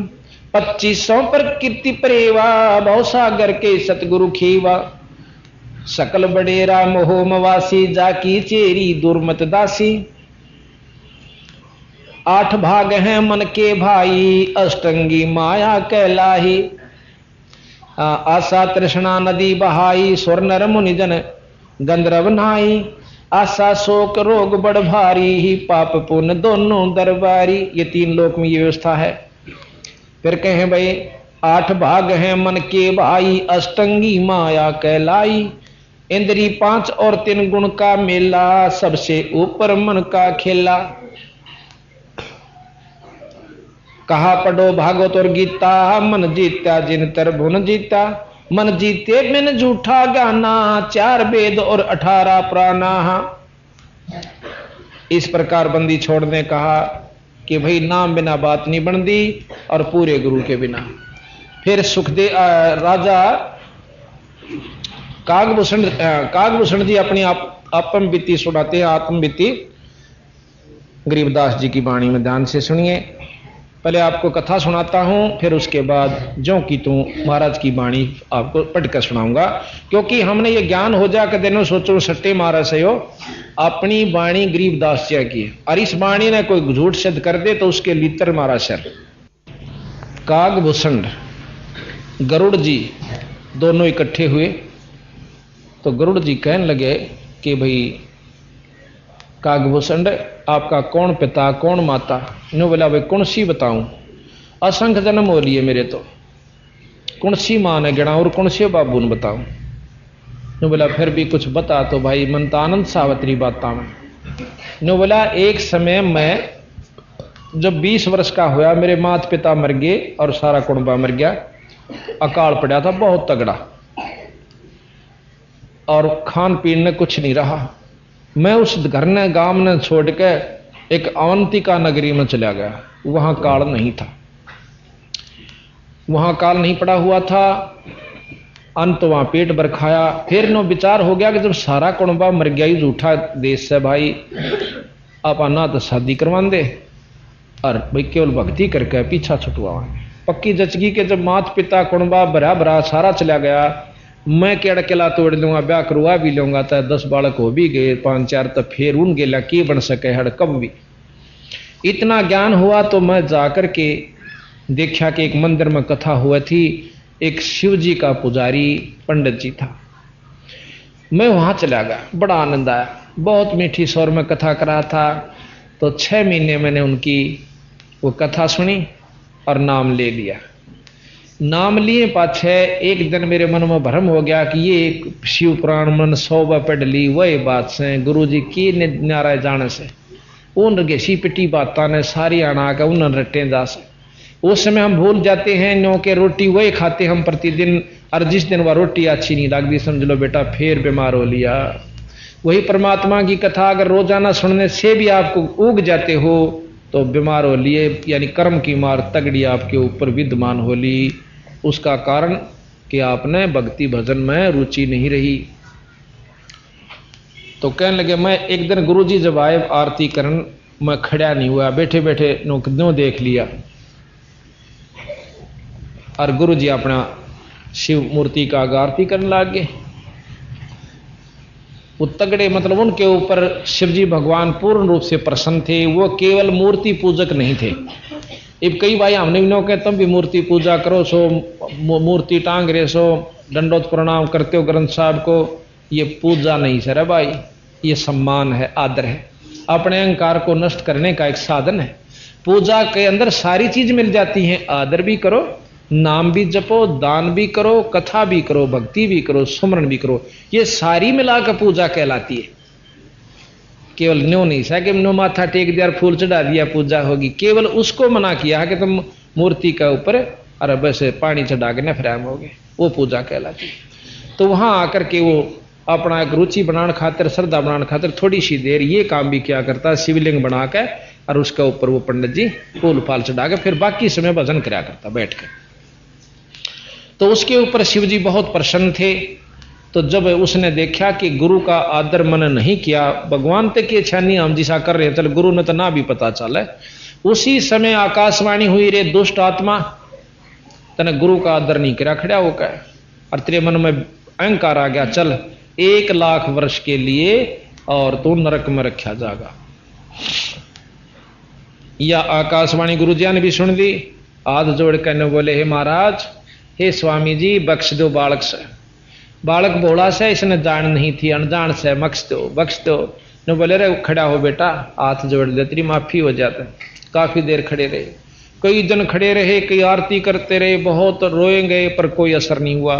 2500 प्रकृति प्रेवा, बहु सागर के सतगुरु खीवा। सकल बडेरा मोह मवासी, जाकी चेरी दुर्मत दासी। 8 भाग हैं मन के भाई, अष्टंगी माया कहलाही। आशा तृष्णा नदी बहाई, स्वर नर मुनिजन गंधर्व नाई। आशा शोक रोग बड़ भारी, ही पाप पुण्य दोनों दरबारी। ये 3 लोक में ये व्यवस्था है। फिर कहें भाई 8 भाग हैं मन के भाई, अष्टंगी माया कहलाई। इंद्री 5 और 3 गुण का मेला, सबसे ऊपर मन का खेला। कहा पढ़ो भागवत और गीता, मन जीता जिन तरभुन जीता। मन जीते बिन झूठा गाना, 4 वेद और 18 पुराना। इस प्रकार बंदी छोड़ने कहा कि भाई नाम बिना बात नहीं बनती और पूरे गुरु के बिना। फिर सुखदेव राजा कागभूषण जी अपनी आत्म बीती सुनाते हैं। आत्म बीती गरीबदास जी की वाणी में ध्यान से सुनिए। पहले आपको कथा सुनाता हूं, फिर उसके बाद जो कि तू महाराज की वाणी आपको पढ़कर सुनाऊंगा, क्योंकि हमने ये ज्ञान हो जा कर देनो सोचो सट्टे मारा से हो। अपनी वाणी गरीबदास जी की है और इस वाणी ने कोई झूठ सिद्ध कर दे तो उसके लितर मारा सर। कागभूषण गरुड़ जी दोनों इकट्ठे हुए तो गरुड़ जी कहने लगे कि भाई कागभूषण आपका कौन पिता कौन माता। नो बोला भाई कौन सी बताऊं, असंख्य जन्म हो लिए मेरे तो, कौन सी मां ने गिना और कौन से बाबू ने बताऊं। नो बोला फिर भी कुछ बता तो भाई मन तो आनंद सावत्री बाता में। नो बोला एक समय मैं जब 20 वर्ष का हुआ मेरे माता पिता मर गए और सारा कुटुंबा मर गया, अकाल पड़ा था बहुत तगड़ा और खान पीन ने कुछ नहीं रहा। मैं उस घर ने गांव ने छोड़ के एक अवंतिका नगरी में चला गया, वहां काल नहीं था, वहां काल नहीं पड़ा हुआ था। अंत वहां पेट भर खाया। फिर नो विचार हो गया कि जब सारा कुटुंबा मर गया ही झूठा देश से भाई आप ना तो शादी करवा दे और भाई केवल भक्ति करके पीछा छुटवा। पक्की जचगी के जब माता पिता कुटुंबा भरा भरा सारा चला गया, मैं केड़ केला तोड़ लूंगा ब्याह करवा भी लूंगा तो 10 बालक हो भी गए 5-4 तो फिर उन गेला की बन सके हड़ कब भी। इतना ज्ञान हुआ तो मैं जाकर के देखा कि एक मंदिर में कथा हुआ थी, एक शिव जी का पुजारी पंडित जी था। मैं वहां चला गया, बड़ा आनंद आया, बहुत मीठी स्वर में कथा करा था। तो 6 महीने मैंने उनकी वो कथा सुनी और नाम ले लिया। नाम लिए पाछे एक दिन मेरे मन में भ्रम हो गया कि ये एक शिव पुराण मन 100 बार पढ़ ली वही बात से गुरु जी की नाराय जाने से उन गेसी पिटी बात ने सारी आना के उन रटे जा से उस समय हम भूल जाते हैं नो के रोटी वही खाते हम प्रतिदिन, और जिस दिन वह रोटी अच्छी नहीं लगती समझ लो बेटा फिर बीमार हो लिया। वही परमात्मा की कथा अगर रोजाना सुनने से भी आपको उग जाते हो तो बीमार हो लिए, यानी कर्म की मार तगड़ी आपके ऊपर विद्यमान हो ली। उसका कारण कि आपने भक्ति भजन में रुचि नहीं रही। तो कहने लगे मैं एक दिन गुरुजी जब आए आरती करन, मैं खड़ा नहीं हुआ, बैठे बैठे नो देख लिया, और गुरुजी अपना शिव मूर्ति का आरती करने लग गए। वो तगड़े मतलब उनके ऊपर शिवजी भगवान पूर्ण रूप से प्रसन्न थे, वो केवल मूर्ति पूजक नहीं थे। अब कई भाई हमने भी नो कहते तुम भी मूर्ति पूजा करो, सो मूर्ति टांग रहे सो, दंडोत प्रणाम करते हो ग्रंथ साहब को, ये पूजा नहीं सर है भाई, ये सम्मान है, आदर है, अपने अहंकार को नष्ट करने का एक साधन है। पूजा के अंदर सारी चीज मिल जाती है, आदर भी करो, नाम भी जपो, दान भी करो, कथा भी करो, भक्ति भी करो, सुमरण भी करो, ये सारी मिलाकर पूजा कहलाती है। केवल न्यो नहीं सा कि नो माथा टेक दिया, फूल चढ़ा दिया पूजा होगी, केवल उसको मना किया कि तुम मूर्ति के ऊपर अरे बस पानी चढ़ा के न फ्राम हो गए, वो पूजा कहलाती है। तो वहां आकर के वो अपना एक रुचि बनाने खातिर, श्रद्धा बनाने खातिर थोड़ी सी देर ये काम भी क्या करता, शिवलिंग बना के और उसके ऊपर वो पंडित जी फूल फाल चढ़ा के फिर बाकी समय भजन कराया करता बैठ कर। तो उसके ऊपर शिव जी बहुत प्रसन्न थे। तो जब उसने देखा कि गुरु का आदर मन नहीं किया, भगवान तक की इच्छा नहीं हम जिसा कर रहे, चल गुरु ने तो ना भी पता चला, उसी समय आकाशवाणी हुई, रे दुष्ट आत्मा तने गुरु का आदर नहीं करा, खड़ा होकर और तेरे मन में अहंकार आ गया, चल 1,00,000 वर्ष के लिए और तू नरक में रखा जाएगा। या आकाशवाणी गुरु जी ने भी सुन ली, हाथ जोड़ कर बोले हे महाराज, हे स्वामी जी बख्श दो बालक से, बालक भोला से इसने जान नहीं थी, अनजान से बख्श दो बख्श दो। ने बोले रे खड़ा हो बेटा, हाथ जोड़ दे तेरी माफी हो जाता। काफी देर खड़े रहे, कई दिन खड़े रहे, कई आरती करते रहे, बहुत रोए गए पर कोई असर नहीं हुआ।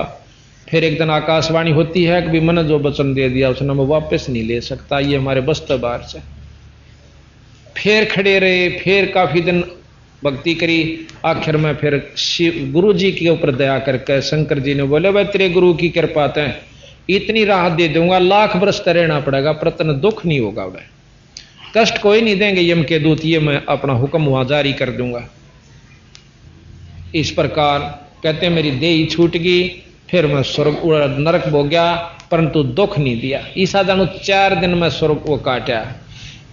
फिर एक दिन आकाशवाणी होती है कि मैंने जो वचन दे दिया उसने मैं वापस नहीं ले सकता, ये हमारे बस्तर बाहर से। फिर खड़े रहे, फिर काफी दिन भक्ति करी, आखिर में फिर शिव गुरु जी के ऊपर दया करके शंकर जी ने बोले भाई तेरे गुरु की कृपा है, इतनी राहत दे दूंगा, 1,00,000 वर्ष तक रहना पड़ेगा पर तन दुख नहीं होगा, वह कष्ट कोई नहीं देंगे यम के दूत, ये मैं अपना हुक्म वहां जारी कर दूंगा। इस प्रकार कहते मेरी देही छूट गई, फिर मैं स्वर्ग नरक हो गया परंतु दुख नहीं दिया। ईसा जानू 4 दिन में स्वर्ग को काटा,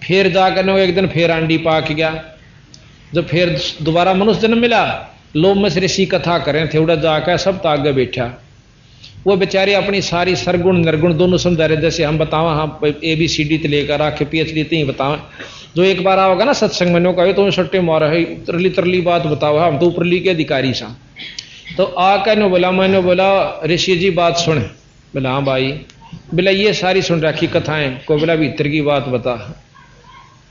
फिर जाकर एक दिन फिर आंडी पाक गया। जब फिर दोबारा मनुष्य जन्म मिला, लोग में से ऋषि कथा करें थे, उड़ा जाकर सब तो आगे बैठा, वो बेचारे अपनी सारी सरगुण निर्गुण दोनों समझा रहे, जैसे हम बतावा हाँ ABCD तो लेकर आके PhD तो ही बतावा। जो एक बार आओगा ना सत्संग में कहे तो सट्टे मारा है, तरली तरली बात बताओ, हम तो ऊपरली के अधिकारी सा। तो आकर ने बोला, मैंने बोला ऋषि जी बात सुन, बोला हाँ भाई, बोला ये सारी सुन रखी कथाएं, को बोला भीतर की बात बता।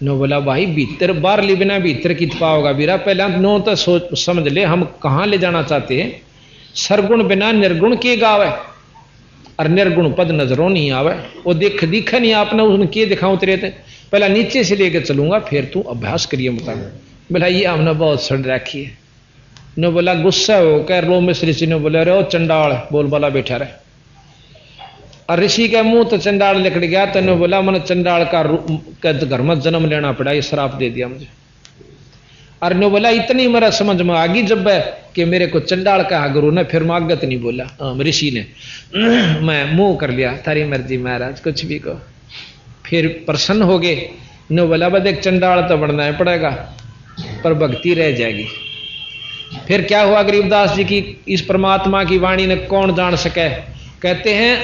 नो बोला भाई भीतर बाहर ली बिना भीतर की थपा होगा बीरा, पहले नो तो सोच समझ ले हम कहाँ ले जाना चाहते हैं। सरगुण बिना निर्गुण के गावे और निर्गुण पद नजरों नहीं आवे, वो दिखा नहीं आपने उसने के दिखाऊं तेरे थे, पहला नीचे से लेकर चलूंगा फिर तू अभ्यास करिए बता। बोला ये हमने बहुत सुन रखी है। नो बोला गुस्सा हो कह रो में ऋषि ने बोला रे चंडाल बोल वाला बैठा रहे, और ऋषि के मुंह तो चंडाल निकल गया। तो ने बोला मैंने चंडाल का घर में जन्म लेना पड़ा, ये श्राप दे दिया मुझे। और ने बोला इतनी मेरा समझ में आ गई जब है कि मेरे को चंडाल कहा गुरु ने, फिर मागत नहीं बोला ऋषि ने, मैं मुंह कर लिया तारी मर्जी महाराज कुछ भी को। फिर प्रसन्न हो गए। ने बोला बस एक चंडाल तो बनना है पड़ेगा पर भक्ति रह जाएगी। फिर क्या हुआ गरीबदास जी की इस परमात्मा की वाणी ने कौन जान सके। कहते हैं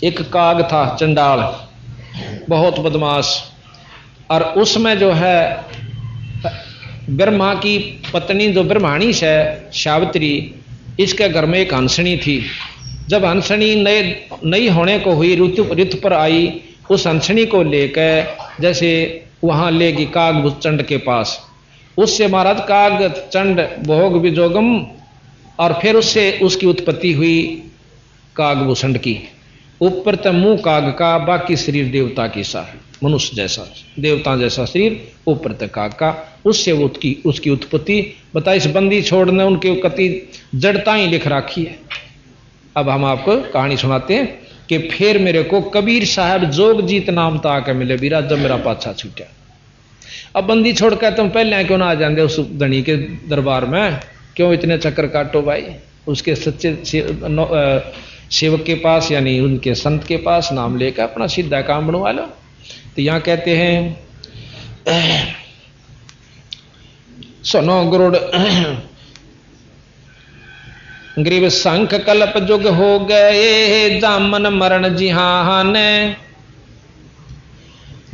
एक काग था चंडाल, बहुत बदमाश, और उसमें जो है ब्रह्मा की पत्नी जो ब्रह्माणी है सावित्री, इसके घर में एक हंसनी थी। जब हंसनी नई होने को हुई ऋतु पर आई, उस हंसनी को लेकर जैसे वहां लेगी काग चंड के पास, उससे महाराज काग चंड भोग विजोगम, और फिर उससे उसकी उत्पत्ति हुई कागभूषण की। ऊपर तो मुंह काग का, बाकी शरीर देवता की सा। मनुष्य जैसा, देवता जैसा शरीर, ऊपर तक काग का। उससे वो उसकी उत्पत्ति बता। इस बंदी छोड़ने उनके कति जड़ता ही लिख रखी है। अब हम आपको कहानी सुनाते हैं कि फिर मेरे को कबीर साहब जोगजीत नाम ताके मिले बीरा, जब मेरा पाछा छूटा। अब बंदी छोड़ कर तुम पहले क्यों ना आ जाते उस धनी के दरबार में, क्यों इतने चक्कर काटो भाई? उसके सच्चे सेवक के पास यानी उनके संत के पास नाम लेकर अपना सीधा काम बनवा लो। तो यहां कहते हैं सुनो गुरुड़ ग्रीव संख कल्प जुग हो गए, जामन मरण जिहान,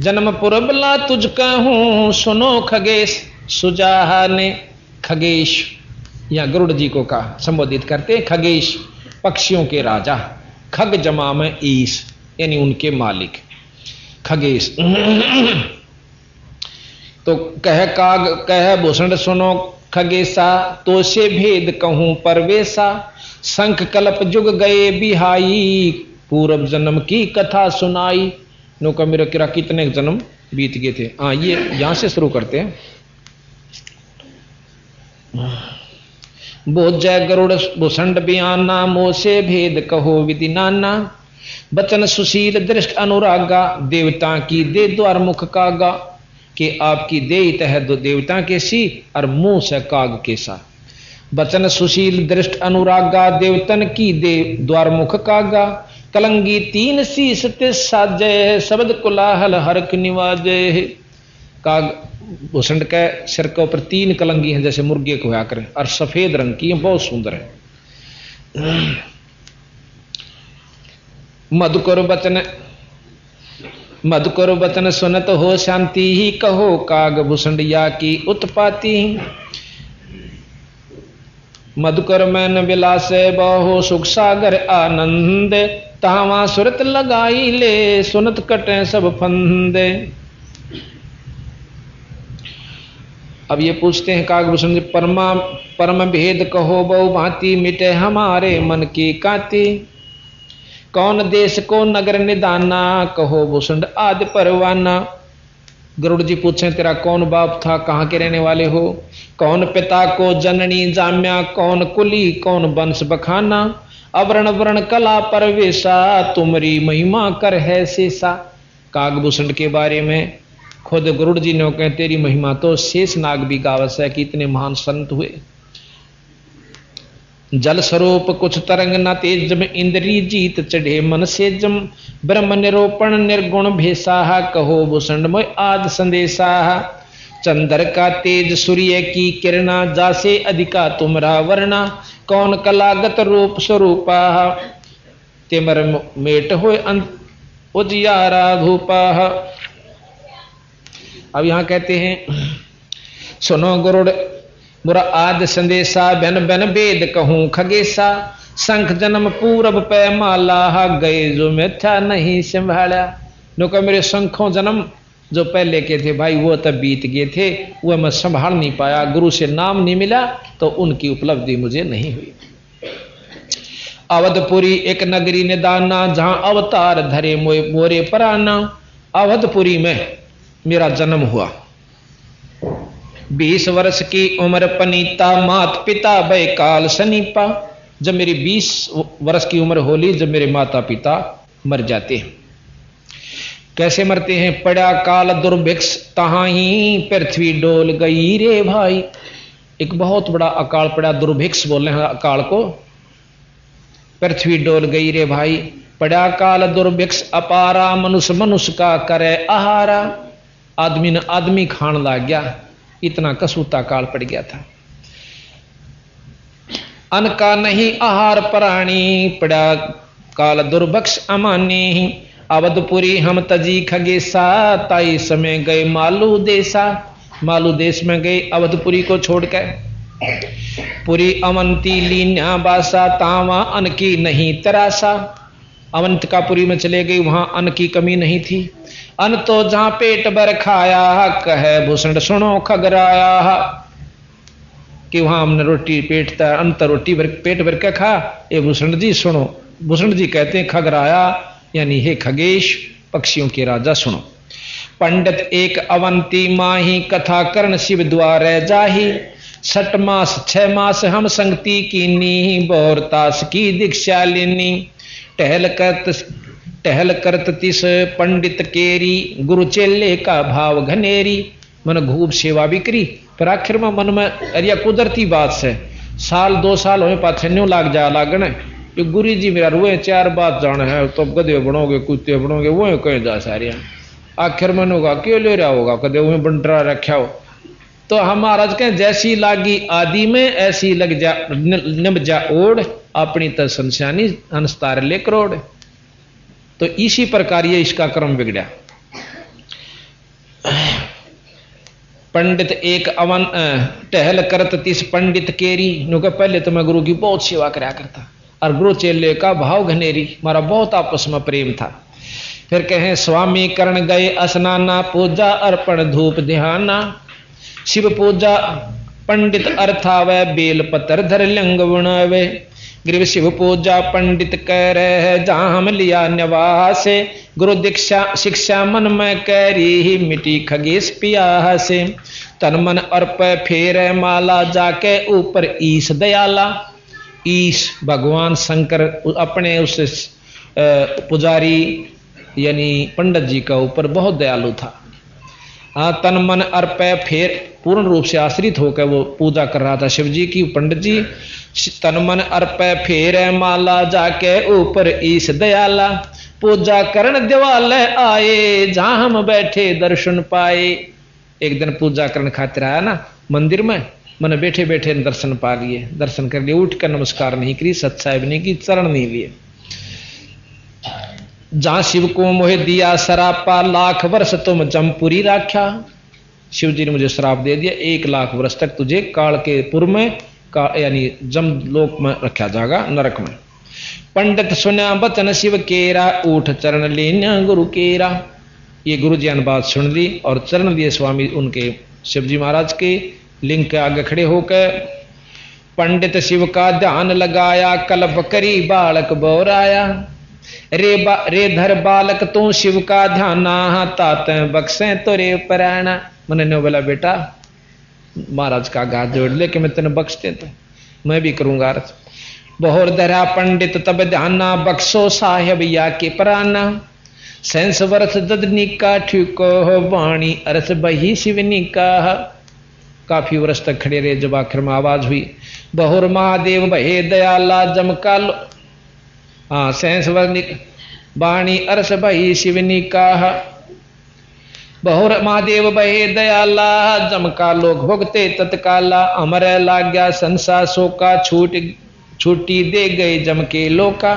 जन्म पुरबला तुझ कहूं, सुनो खगेश सुजाने। खगेश या गरुड़ जी को कहा संबोधित करते हैं, खगेश पक्षियों के राजा, खग जमा में ईश यानी उनके मालिक खगेश। तो कह काग कह भूषण सुनो खगेशा, तो से भेद कहूं परवेशा, शंख कल्प जुग गए बिहाई, पूर्व जन्म की कथा सुनाई। नौका मेरा किरा कितने जन्म बीत गए थे। हाँ ये यहां से शुरू करते हैं। बोझ जय गरुड़ भूषण बयाना, मोह से भेद कहो विधि नाना, बचन सुशील दृष्ट अनुरागा, देवता की दे द्वार मुख कागा। कि आपकी दे तह दो देवता के सी और मुंह से काग के सा। बचन सुशील दृष्ट अनुरागा, देवतन की दे द्वार मुख कागा, कलंगी तीन शीस ते साजे, शब्द कुलाहल हरक निवाजे। काग भूषण के सिर के ऊपर 3 कलंगी हैं जैसे मुर्गे को होया करें, और सफेद रंग की बहुत सुंदर है। मधुकर वचन सुनत हो शांति ही, कहो काग भूषणिया की उत्पाती। मधुकर मैन विलास बहु सुख सागर आनंद, तावा सुरत लगाई ले, सुनत कटे सब फंदे। अब ये पूछते हैं कागभूषण जी, परम भेद कहो बहु भांति, मिटे हमारे मन की कांति। कौन देश को नगर निदाना, कहो भूषण आदि परवाना। गरुड़ जी पूछे तेरा कौन बाप था, कहाँ के रहने वाले हो? कौन पिता को जननी जाम्या, कौन कुली कौन वंश बखाना। अवर्ण वर्ण कला परवेशा, तुमरी महिमा कर है शेषा। कागभूषण के बारे में खुद गरुड़ जी ने कहे तेरी महिमा तो शेष नाग भी गावस है कि इतने महान संत हुए। जल स्वरूप कुछ तरंग न तेजम, इंद्री जीत चढ़े मन से जम। ब्रह्म निरूपण निर्गुण भेषा, कहो भूषण मोय आद संदेशा। चंद्र का तेज सूर्य की किरणा, जासे अधिका तुमरा वर्णा। कौन कलागत रूप स्वरूपा, तिमर मेट होय उजियारा धूपा। अब यहां कहते हैं सुनो गुरुड़ बुरा आद संदेशा, बन बन वेद कहूं खगेशा। शंख जन्म पूरब पे माला, गए जो मिथ्या नहीं संभाला। नो मेरे शंखों जन्म जो पहले के थे भाई वो तब बीत गए थे, वह मैं संभाल नहीं पाया, गुरु से नाम नहीं मिला तो उनकी उपलब्धि मुझे नहीं हुई। अवधपुरी एक नगरी निदाना, जहां अवतार धरे मोरे पराना। अवधपुरी में मेरा जन्म हुआ। 20 वर्ष की उम्र पनीता, मात पिता भय काल सनीपा। जब मेरी 20 वर्ष की उम्र होली, जब मेरे माता पिता मर जाते हैं। कैसे मरते हैं? पड़ा काल दुर्भिक्ष तहां ही, पृथ्वी डोल गई रे भाई। एक बहुत बड़ा अकाल पड़ा, दुर्भिक्ष बोल रहे हैं अकाल को। पृथ्वी डोल गई रे भाई, पड़ा काल दुर्भिक्ष अपारा। मनुष्य मनुष्य का करे आहारा, आदमी ने आदमी खान लग गया, इतना कसूता काल पड़ गया था। अन्न का नहीं आहार प्राणी, पड़ा काल दुर्भिक्ष अमानी। अवधपुरी हम तजी खगेशा, ताई समय गए मालू देशा। मालू देश में गए अवधपुरी को छोड़कर। पुरी अवंती लीन्या बासा, तावा अन्न की नहीं तरासा। अवंतिकापुरी में चले गई, वहां अन्न की कमी नहीं थी। अन्न तो जहां पेट भर खाया, कहे भूषण सुनो खगराया। कि वहां हमने रोटी पेट अंत रोटी भर पेट भर के खा, ये भूषण जी सुनो। भूषण जी कहते हैं खगराया यानी हे खगेश पक्षियों के राजा सुनो। पंडित एक अवंती माही कथा करण शिव द्वार जाही। 6 मास 6 मास हम संगति कीनी बहुरतास की दीक्षा लेनी। टहल करत तिस पंडित केरी गुरु चेले का भाव घनेरी। मन खूब सेवा भी करी पर आखिर में मन में अरिया कुदरती बात से 1-2 साल होने पाछे न्यू लाग जा लागने ये गुरु जी मेरा रुए 4 बात जाना है तो गधे बनोगे कुत्ते बनोगे वो कहीं जा सारिया। आखिर में होगा क्यों ले रहा होगा कदे वो बंटरा रखा हो। तो हम महाराज कहें जैसी लागी आदि में ऐसी लग जा निभ जा ओढ़ अपनी तनस्यानी अंस्तार ले करोड़। तो इसी प्रकार ये इसका क्रम बिगड़ा। पंडित एक अवन टहल करत तिस पंडित केरी नो के पहले तो मैं गुरु की बहुत सेवा कराया करता और गुरु चेले का भाव घनेरी हमारा बहुत आपस में प्रेम था। फिर कहें स्वामी करण गए स्नाना पूजा अर्पण धूप ध्याना। शिव पूजा पंडित अर्थावे बेल पतर धर लिंग बुणावे। ग्रीव शिव पूजा पंडित कह रहे जहां हम लिया निवास। गुरु दीक्षा शिक्षा मन में कैरी मिटी खगेश पिया से। तन मन अर्प फेर माला जाके ऊपर ईश दयाला। ईश भगवान शंकर अपने उस पुजारी यानी पंडित जी का ऊपर बहुत दयालु था। हाँ तन मन अर्प फेर पूर्ण रूप से आश्रित होकर वो पूजा कर रहा था शिव जी की। पंडित जी तन मन अर्प फेर माला जाके ऊपर ईश दयाला। पूजा करण दिवाल आए जहां हम बैठे दर्शन पाए। एक दिन पूजा करण खातिर आया ना मंदिर में मैंने बैठे बैठे दर्शन पा लिए। दर्शन कर लिए उठ कर नमस्कार नहीं करी सत्साहिब नहीं की चरण नहीं लिए। जहां शिव को मोहे दिया सरापा 1,00,000 वर्ष तुम जमपुरी राख्या। शिव जी ने मुझे श्राप दे दिया 1,00,000 वर्ष तक तुझे काल के पुर में यानी जम लोक में रखा जाएगा नरक में। पंडित सुना बचन शिव केरा उठ चरण लेना गुरु केरा। ये गुरु जी ने बात सुन ली और चरण लिए स्वामी उनके शिव जी महाराज के लिंग के आगे खड़े होकर। पंडित शिव का ध्यान लगाया कल्प करी बालक बोराया। रे धर बालक तू शिव का ध्यान तात बक्से तो रे परायणा। मैंने नो बोला बेटा महाराज का हाथ जोड़ ले कि मैं तेने बख्शते तो मैं भी करूंगा। बहुर धरा पंडित तब ध्याना बक्सो साहेब या के पराना। 100 वर्ष ददनी का ठिको हो वाणी अरस बही शिवनी का। काफी वर्ष तक खड़े रहे जब आखिर में आवाज हुई बहुर महादेव भये दयाला जमका लो। हाँ 100 वर्ष वाणी अरस बही शिवनी का। बहुर महादेव बहे दयाला जमका लोक भोगते तत्काला। अमर लाग्या संसा शोका छूटी दे गए जम के लोका।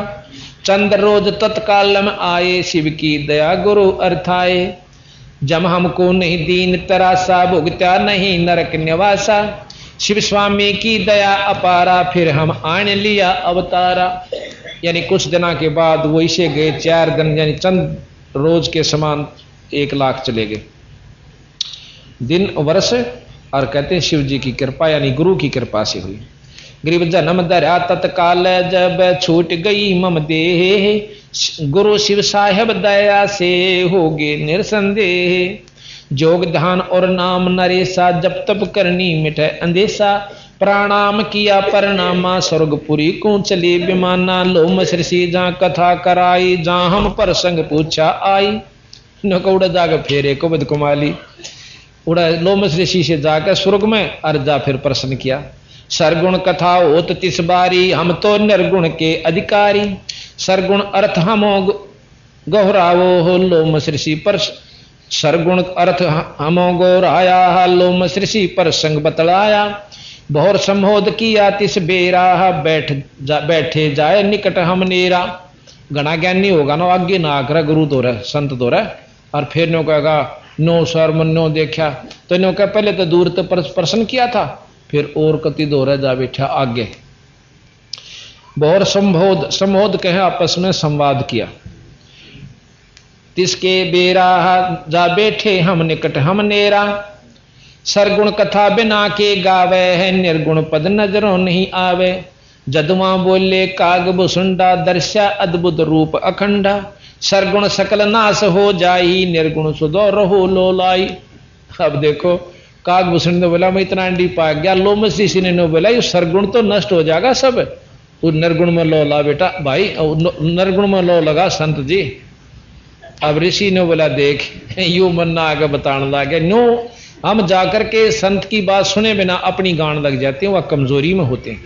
चंद्र रोज तत्काल में आए शिव की दया गुरु अर्थाए। जम हमको नहीं दीन तरासा भुगत्या नहीं नरक निवासा। शिव स्वामी की दया अपारा फिर हम आने लिया अवतारा। यानी कुछ दिनों के बाद वो इसे गए 4 दिन यानी चंद रोज के समान 1,00,000 चले गए दिन वर्ष। और कहते हैं शिव जी की कृपा यानी गुरु की कृपा से हुई। गरीब जन्म धरा तत्काल जब छूट गई मम देह। गुरु शिव साहेब दया से होगे निरसंदेह। जोग ध्यान और नाम नरेसा जब तब करनी मिटे अंदेशा। प्रणाम किया परनामा स्वर्गपुरी को चले विमाना। लो मसरसी जहाँ कथा कराई जहाँ हम प्रसंग पूछा आई। उड़ा जाकर फिर एक बद कुमाली उड़ा लोमस ऋषि से जाकर स्वर्ग में अर्जा फिर प्रश्न किया। सरगुण कथा होत तिस बारी हम तो निर्गुण के अधिकारी। सरगुण अर्थ हम गहरावो हो लोमस ऋषि पर। सरगुण अर्थ हम गौराया लोमस ऋषि पर संग बतलाया। बहुर संबोध किया तिस बेरा बैठे जाए निकट हम नेरा। घना ज्ञानी होगा ना आगे ना आकर गुरु दो रहे संत दो रहे। और फिर नो कहेगा नो सर मन नो देखा तो नो कह पहले तो दूर तो प्रश्न किया था फिर और कति दो रहे जा बैठा आगे। बहुत संबोध कहे आपस में संवाद किया। तिसके बेरा जा बैठे हम निकट हम नेरा। सरगुण कथा बिना के गावे है निर्गुण पद नजरों नहीं आवे। जदुआ बोले काग भुसुंडा दर्शा अद्भुत रूप अखंडा। सरगुण सकल नाश हो जाई, निर्गुण सुधो रहो लोलाई। अब देखो कागभूषण ने बोला मैं इतना अंडी पा गया, लोमस ऋषि ने बोला ये सरगुण तो नष्ट हो जाएगा सब, तू निर्गुण में लो ला बेटा भाई, निर्गुण में लो लगा संत जी। अब ऋषि ने बोला देख यू मन्ना आगे बताने लगे, नो हम जाकर के संत की बात सुने बिना अपनी गान लग जाते हैं, वह कमजोरी में होते हैं।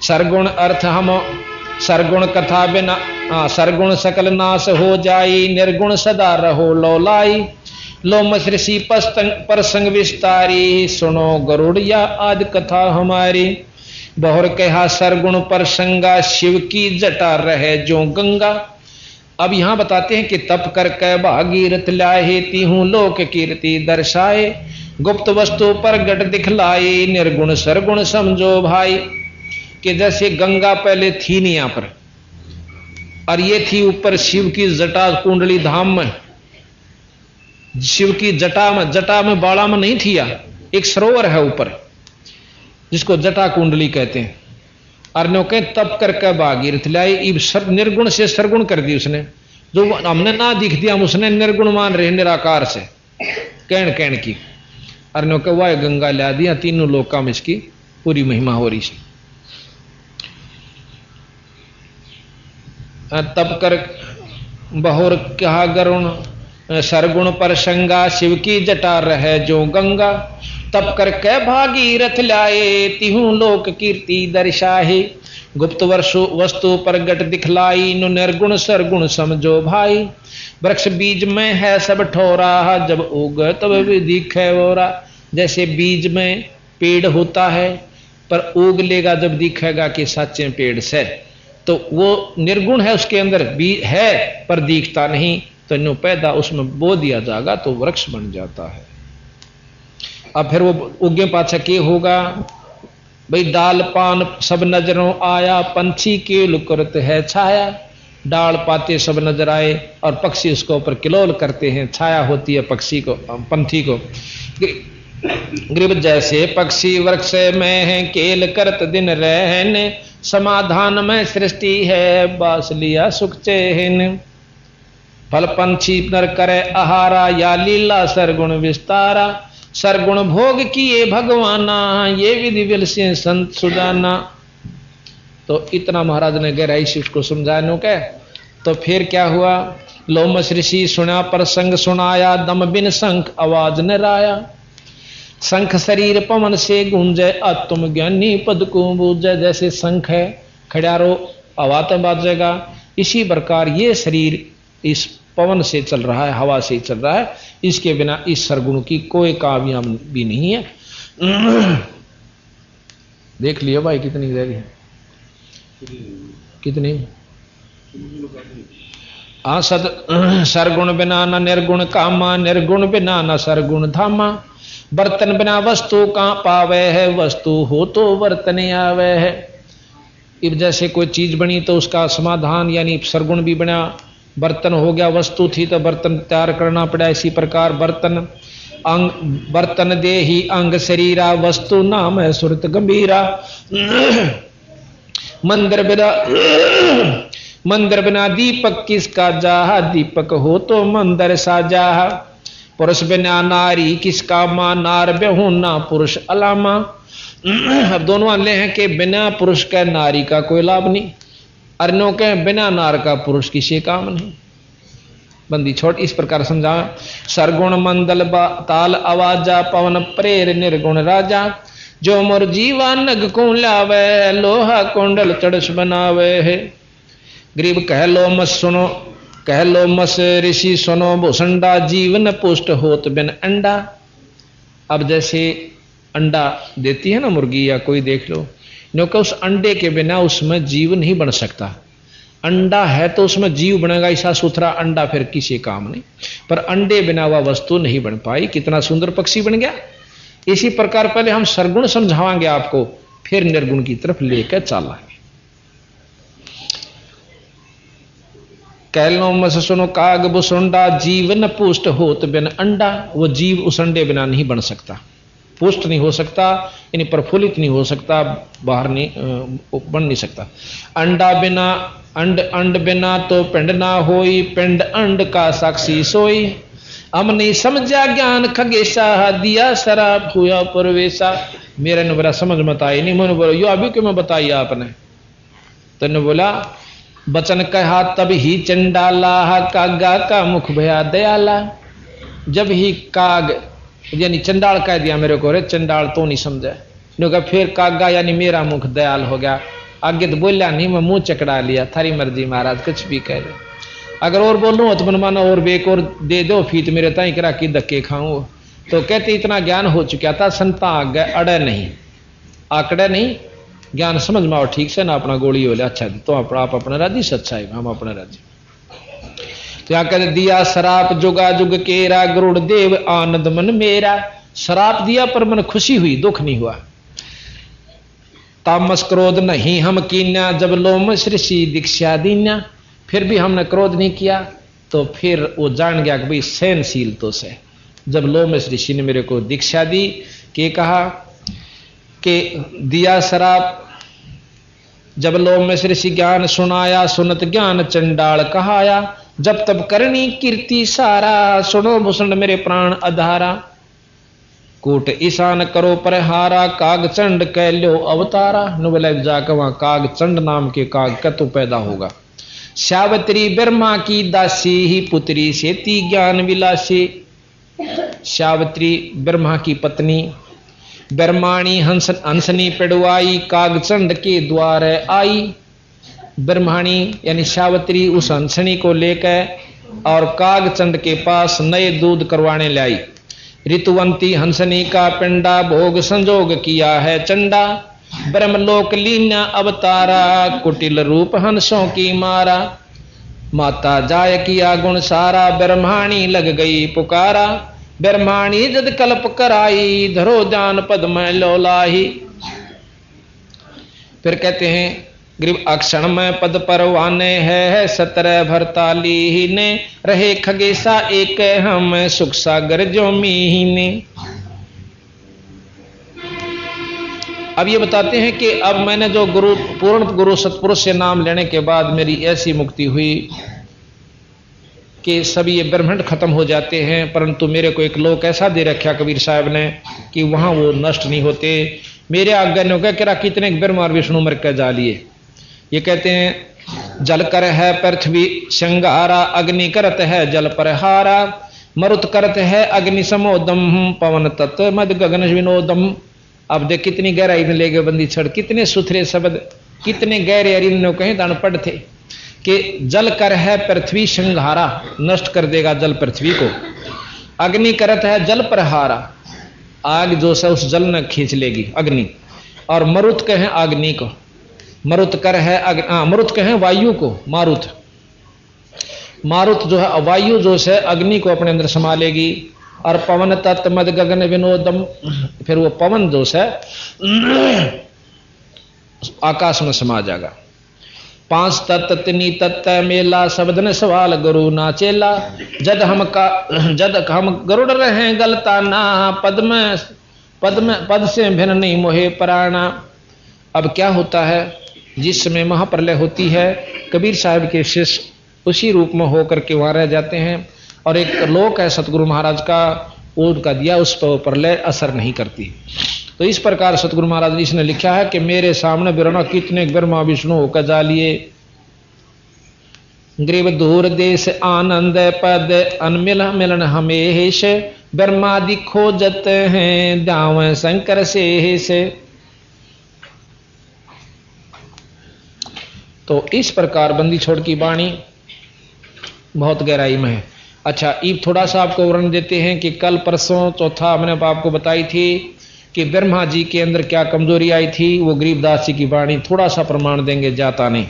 सरगुण अर्थ हम सरगुण कथा बिना, सरगुण सकल नाश हो जाई, निर्गुण सदा रहो लोलाई। लोमस ऋषि प्रसंग विस्तारी, सुनो गरुड़िया आज कथा हमारी। बहुर कहा सरगुण प्रसंगा, शिव की जटा रहे जो गंगा। अब यहां बताते हैं कि तप कर कै भागीरथ लाए, तीहूं लोक कीर्ति दर्शाए। गुप्त वस्तु प्रगट दिखलाए, निर्गुण सरगुण समझो भाई। कि जैसे गंगा पहले थी नहीं यहां पर, और ये थी ऊपर शिव की जटा कुंडली धाम में, शिव की जटा में बाड़ा में नहीं थी, एक सरोवर है ऊपर जिसको जटा कुंडली कहते हैं। अर्नो के तप करके भागीरथ लाई, निर्गुण से सरगुण कर दी उसने, जो हमने ना दिख दिया उसने निर्गुण मान रहे निराकार से कहन की। अर्नो के वाह गंगा ला दिया, तीनों लोका में इसकी पूरी महिमा हो रही है। तप कर बहुर कहा गरुण, सरगुण प्रसंगा, शिव की जटा रहे जो गंगा। तप करके भागीरथ लाए, तिहूं लोक कीर्ति दर्शाहे। गुप्त वस्तु प्रगट दिखलाई, नु निर्गुण सरगुण समझो भाई। वृक्ष बीज में है सब ठोरा, जब उग तब भी दिखे ओरा। जैसे बीज में पेड़ होता है पर उग लेगा जब दिखेगा कि सच्चे पेड़ से, तो वो निर्गुण है, उसके अंदर बीज है पर दिखता नहीं, तो इन्हों पैदा उसमें बो दिया जाएगा तो वृक्ष बन जाता है। अब फिर वो उगे पाछा के होगा भाई, डाल पान सब नजरों आया, पंछी के लुकरत है छाया। डाल पाते सब नजर आए और पक्षी उसके ऊपर किलोल करते हैं, छाया होती है पक्षी को, पंथी को। ग्रीब जैसे पक्षी वृक्ष में है, केल करत दिन रहने। समाधान में सृष्टि है, बास लिया सुख चैन। फल पंछी नर करे आहारा, या लीला सरगुण विस्तारा। सरगुण भोग किए भगवाना, ये विधि विल से संत सुजाना। तो इतना महाराज ने गहराई से उसको समझाने के, तो फिर क्या हुआ, लोमस ऋषि सुना प्रसंग सुनाया, दम बिन शंख आवाज न राया। शंख शरीर पवन से गूंजे, आत्म ज्ञानी पद को बूझे। जैसे शंख है खड़ारो आवाज बाजेगा, इसी प्रकार ये शरीर इस पवन से चल रहा है, हवा से चल रहा है, इसके बिना इस सरगुण की कोई कामयाब भी नहीं है। देख लियो भाई कितनी रह गई, कितनी सरगुण बिना न निर्गुण कामा, निर्गुण बिना न सरगुण धामा। बर्तन बिना वस्तु कहां पावे है, वस्तु हो तो बर्तन आवे है। अब जैसे कोई चीज बनी तो उसका समाधान यानी सरगुण भी बना, बर्तन हो गया, वस्तु थी तो बर्तन तैयार करना पड़ा। इसी प्रकार बर्तन अंग, बर्तन दे ही अंग शरीरा, वस्तु नाम है सुरत गंभीरा। मंदिर बिना दीपक किसका जाहा, दीपक हो तो मंदिर साजा। पुरुष बिना नारी किसका मां, नार बेहू ना पुरुष अलामा। अब दोनों वाले हैं कि बिना पुरुष का नारी का कोई लाभ नहीं, अर्णों के बिना नार का पुरुष किसी काम नहीं। बंदी छोड़ इस प्रकार समझा। सरगुण मंदल ताल आवाजा, पवन प्रेर निर्गुण राजा। जो मोर जीवा नग को लावे, लोहा कुंडल चढ़स बनावे है। गरीब कह लो मस सुनो, कह लो मस ऋषि सुनो, भूसंडा जीवन पुष्ट होत बिन अंडा। अब जैसे अंडा देती है ना मुर्गी या कोई, देख लो क्योंकि उस अंडे के बिना उसमें जीव नहीं बन सकता। अंडा है तो उसमें जीव बनेगा, ऐसा सुथरा अंडा फिर किसी काम नहीं, पर अंडे बिना वह वस्तु नहीं बन पाई। कितना सुंदर पक्षी बन गया। इसी प्रकार पहले हम सरगुण समझावांगे आपको, फिर निर्गुण की तरफ लेकर चलाएंगे। कहलो मस सुनो काग बुसुंडा, जीवन पुष्ट होत बिन अंडा। वो जीव उस अंडे बिना नहीं बन सकता, पुष्ट नहीं हो सकता, यानी प्रफुल्लित नहीं हो सकता, बाहर नहीं बन नहीं सकता। अंडा बिना अंड अंड बिना तो पिंड ना होई, पिंड अंड का साक्षी सोई। हम नहीं समझा ज्ञान खगेशा, दिया शराब हुआ परवेशा। मेरे ने बोला समझ मत आई नहीं। मैंने बोला यो अभी क्यों मैं बताई आपने? तो ने बोला बचन कहा तब ही चंडाला, कागा का मुख भया दयाला। जब ही काग यानी चंडाल कह दिया मेरे को, रे चंडाल तो नहीं समझे। कहा फिर कागा यानी मेरा मुख दयाल हो गया। आगे तो बोलिया नहीं, मैं मुंह चकड़ा लिया। थारी मर्जी महाराज, कुछ भी कह दे। अगर और बोलूँ तो मनमाना और बेक और दे दो फीत मेरे ताई करा की धक्के खाऊं। तो कहते इतना ज्ञान हो चुका था, संता आगे अड़े नहीं, आकड़े नहीं, ज्ञान समझ में आओ ठीक से ना अपना गोली हो ले। अच्छा तो आप अपना राजी, सच्चाई हम अपना राजी। तो यहाँ कहते दिया शराप जुगा जुग केरा, गरुड़ देव आनंद मन मेरा। शराप दिया पर मन खुशी हुई, दुख नहीं हुआ। तामस क्रोध नहीं हम कीन्या, जब लोम ऋषि दीक्षा दीन्या। फिर भी हमने क्रोध नहीं किया। तो फिर वो जान गया कि भाई सहनशील तो से। जब लोमस ऋषि ने मेरे को दीक्षा दी कि कहा कि दिया शराप, जब लोमस ऋषि ज्ञान सुनाया, सुनत ज्ञान चंडाल कहाया। जब तब करनी कीर्ति सारा, सुनो भूषण मेरे प्राण अधारा। कूट ईशान करो परहारा, काग चंड कह लो अवतारा। नुबला जाकर वहां काग चंड नाम के काग का तो पैदा होगा। सावित्री ब्रह्मा की दासी ही, पुत्री सेती ज्ञान विलासी। सावित्री ब्रह्मा की पत्नी, ब्रह्माणी हंसनी पिड़वाई, कागचंड के द्वार आई। ब्रह्माणी यानी सावित्री उस हंसनी को लेकर और कागचंड के पास नए दूध करवाने लाई। ऋतुवंती हंसनी का पिंडा, भोग संजोग किया है चंडा। ब्रह्मलोक लीना अवतारा, कुटिल रूप हंसों की मारा। माता जाय किया गुण सारा, ब्रह्माणी लग गई पुकारा। ब्रह्माणी जद कल्प कराई, धरो जान पद में लोलाही। फिर कहते हैं ग्रीव अक्षण में पद परवाने है, 17 भरताली ने। रहे खगेशा एक हम, सुख सागर जो मीने। अब ये बताते हैं कि अब मैंने जो गुरु पूर्ण गुरु सतपुरुष से नाम लेने के बाद मेरी ऐसी मुक्ति हुई कि सभी ये ब्रह्मांड खत्म हो जाते हैं, परंतु मेरे को एक लोक ऐसा दे रखा कबीर साहब ने कि वहां वो नष्ट नहीं होते। मेरे आज्ञा ने कहा कि कितने ब्रह्मा और विष्णु मर कर जा लिए। ये कहते हैं जल कर है पृथ्वी संगारा, अग्नि करत है जल पर हारा। मरुत करत है अग्नि समोदम, पवन तत्व मद गगन विनोदम। अब देख कितनी गहराई में ले गए बंदी छड़, कितने सुथरे शब्द, कितने गहरे अरिंद कहें दान पढ़ थे कि जल कर है पृथ्वी संहारा, नष्ट कर देगा जल पृथ्वी को। अग्नि करत है जल पर हारा, आग जो से उस जल ने खींच लेगी अग्नि। और मरुत कहें अग्नि को, मरुत कर है मरुत कहें वायु को, मारुत। मारुत जो है वायु जो से अग्नि को अपने अंदर समा लेगी। और पवन तत्व मद गगन विनोदम, फिर वो पवन जो है आकाश में समा जाएगा। 5 तत्व तिनी तत्व मेला, शब्द ने सवाल गुरु नाचेला। जद हम गरुड़ रहे गलता ना, पद से भिन्न नहीं मोहे प्राणा। अब क्या होता है, जिस समय महाप्रलय होती है कबीर साहब के शिष्य उसी रूप में होकर के वहां रह जाते हैं। और एक लोक है सतगुरु महाराज का, वो उनका दिया उस पर प्रलय असर नहीं करती। तो इस प्रकार सतगुरु महाराज जी ने लिखा है कि मेरे सामने बिरना कितने ब्रह्मा विष्णु होकर जा लिए। ग्रीव दूर देश आनंद पद, अनमिल मिलन हमेश। ब्रह्मादि खोजत हैं दाव शंकर से। तो इस प्रकार बंदी छोड़ की वाणी बहुत गहराई में है। अच्छा, अब थोड़ा सा आपको वर्णन देते हैं कि कल परसों चौथा मैंने आपको बताई थी कि ब्रह्मा जी के अंदर क्या कमजोरी आई थी। वो गरीबदास जी की वाणी थोड़ा सा प्रमाण देंगे, जाता नहीं।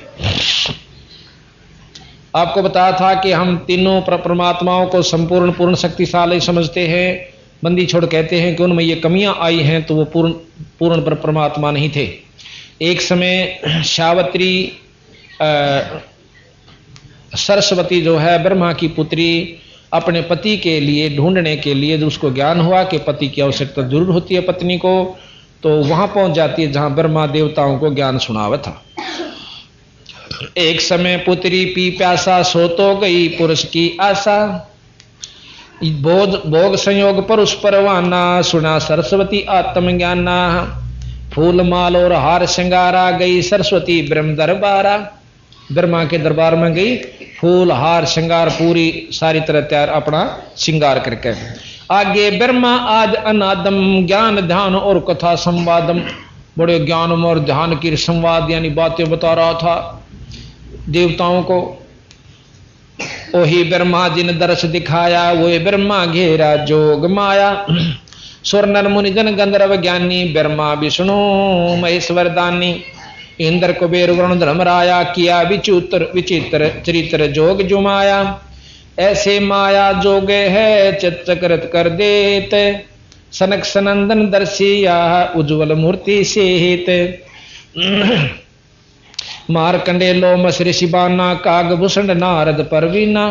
आपको बताया था कि हम तीनों परमात्माओं को संपूर्ण पूर्ण शक्तिशाली समझते हैं। बंदी छोड़ कहते हैं कि उनमें ये कमियां आई हैं तो वो पूर्ण परमात्मा नहीं थे। एक समय सावित्री सरस्वती जो है ब्रह्मा की पुत्री, अपने पति के लिए ढूंढने के लिए जो उसको ज्ञान हुआ कि पति की आवश्यकता जरूर होती है पत्नी को, तो वहां पहुंच जाती है जहां ब्रह्मा देवताओं को ज्ञान सुनावा था। एक समय पुत्री पी प्यासा, सो तो गई पुरुष की आशा। भोग संयोग पुरुष परवाना, सुना सरस्वती आत्मज्ञाना। फूल माल और हार श्रृंगारा, गई सरस्वती ब्रह्म दरबारा। ब्रह्मा के दरबार में गई, फूल हार श्रृंगार पूरी सारी तरह तैयार अपना श्रृंगार करके। आगे ब्रह्मा आज अनादम, ज्ञान ध्यान और कथा संवादम, बड़े ज्ञान और ध्यान की संवाद यानी बातें बता रहा था देवताओं को। वही ब्रह्मा जिन दर्श दिखाया, वो ब्रह्मा घेरा जोग माया। सुर नर मुनि जन गंधर्व ज्ञानी, ब्रह्मा विष्णु महेश्वर दानी। इंद्र कुबेर वरुण धर्मराया, किया विचित्र चरित्र जोग जुमाया। ऐसे माया जोगे है चक्रत कर देते, सनक सनंदन दर्शिया उज्ज्वल मूर्ति सेहित। मारकंडे लोमस ऋषि बाना, कागभूषण नारद परवीना।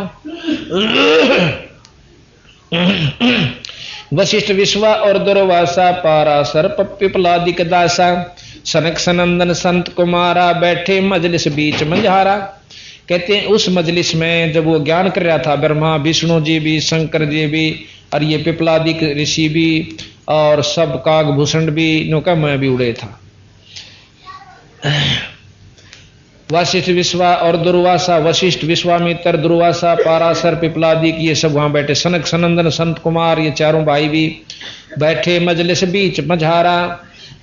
वशिष्ठ विश्वा और दुर्वासा, पाराशर पिपलादिक दासा। सनक सनंदन संत कुमारा, बैठे मजलिस बीच मंझारा। कहते हैं उस मजलिस में जब वो ज्ञान कर रहा था ब्रह्मा, विष्णु जी भी, शंकर जी भी और ये पिपलादिक ऋषि भी और सब कागभूषण भी, नौका मैं भी उड़े था। वशिष्ठ विश्वा और दुर्वासा, वशिष्ठ विश्वामित्र दुर्वासा पाराशर पिपलादिक ये सब वहां बैठे। सनक सनंदन संत कुमार ये चारों भाई भी बैठे मजलिस बीच मझारा।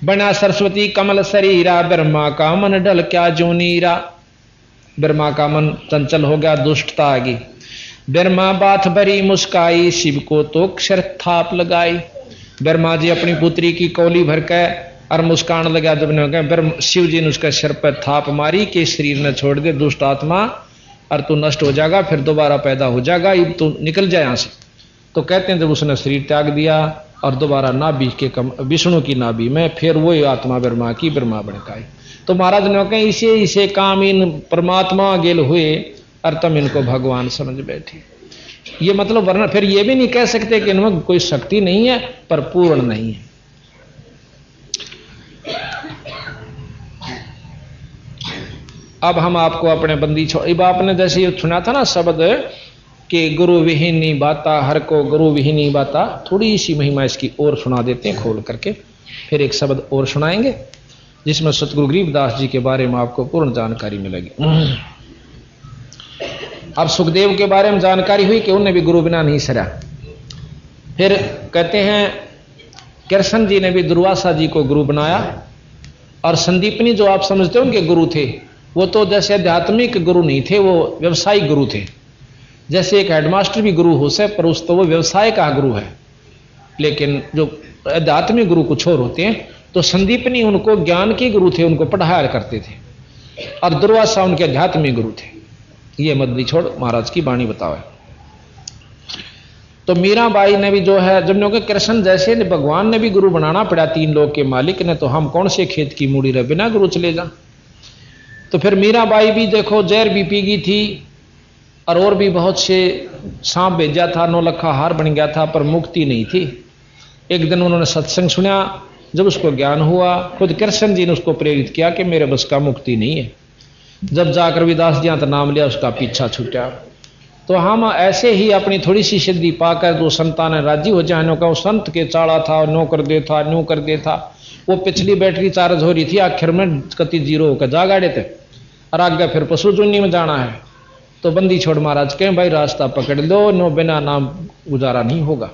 बना सरस्वती कमल शरीरा, ब्रह्मा का मन ढल क्या जोनीरा। ब्रह्मा का मन चंचल हो गया, दुष्टता आ गई। ब्रह्मा बात भरी मुस्काई, शिव को तो अक्षर थाप लगाई। ब्रह्मा जी अपनी पुत्री की कौली भर के और मुस्कान लगा। जब शिव जी ने उसका सिर पर थाप मारी कि शरीर न छोड़ दे दुष्ट आत्मा, और तू नष्ट हो जाएगा, फिर दोबारा पैदा हो जाएगा, अब तू निकल जाए यहां से। तो कहते हैं जब उसने शरीर त्याग दिया और दोबारा नाभि के विष्णु की नाभि में फिर वही आत्मा ब्रह्मा की ब्रह्मा बन के आई। तो महाराज ने कहा इसे इसे काम इन परमात्मा गेल हुए और तुम इनको भगवान समझ बैठे। ये मतलब वरना फिर ये भी नहीं कह सकते कि इनमें कोई शक्ति नहीं है पर पूर्ण नहीं है। अब हम आपको अपने बंदी अब आपने जैसे ये सुना था ना शब्द कि गुरु विहीनी बाता, हर को गुरु विहीनी बाता, थोड़ी सी महिमा इसकी और सुना देते हैं खोल करके, फिर एक शब्द और सुनाएंगे जिसमें सतगुरु गरीबदास जी के बारे में आपको पूर्ण जानकारी मिलेगी। अब सुखदेव के बारे में जानकारी हुई कि उन्हें भी गुरु बिना नहीं सरा। फिर कहते हैं कृष्ण जी ने भी दुर्वासा जी को गुरु बनाया, और संदीपनी जो आप समझते हो उनके गुरु थे, वो तो जैसे आध्यात्मिक गुरु नहीं थे, वो व्यवसायिक गुरु थे। जैसे एक हेडमास्टर भी गुरु हो सकता पर उस तो वो व्यवसाय का गुरु है, लेकिन जो आध्यात्मिक गुरु कुछ और होते हैं। तो संदीपनी उनको ज्ञान के गुरु थे, उनको पढ़ाया करते थे, और दुर्वासा उनके आध्यात्मिक गुरु थे। ये मदनी छोड़ महाराज की वाणी बताओ। तो मीराबाई ने भी जो है जब ने कृष्ण जैसे ने भगवान ने भी गुरु बनाना पड़ा, तीन लोग के मालिक ने, तो हम कौन से खेत की मूड़ी रहे बिना गुरु चले जा। तो फिर मीराबाई भी देखो जहर भी पी गई थी, और भी बहुत से सांप भेजा था, 9 लखा हार बन गया था, पर मुक्ति नहीं थी। एक दिन उन्होंने सत्संग सुना, जब उसको ज्ञान हुआ, खुद कृष्ण जी ने उसको प्रेरित किया कि मेरे बस का मुक्ति नहीं है। जब जाकर रविदास जी तो नाम लिया, उसका पीछा छूटा। तो हम ऐसे ही अपनी थोड़ी सी सिद्धि पाकर जो संतान राजी हो जाए का, वो संत के चाड़ा था, नो कर दे था, न्यू कर दे था। वो पिछली बैटरी चार्ज हो रही थी, आखिर में कति 0 होकर जा गाड़े थे, और आगे फिर पशु जुन्नी में जाना है। तो बंदी छोड़ महाराज कहें भाई रास्ता पकड़ लो, नो बिना नाम गुजारा नहीं होगा।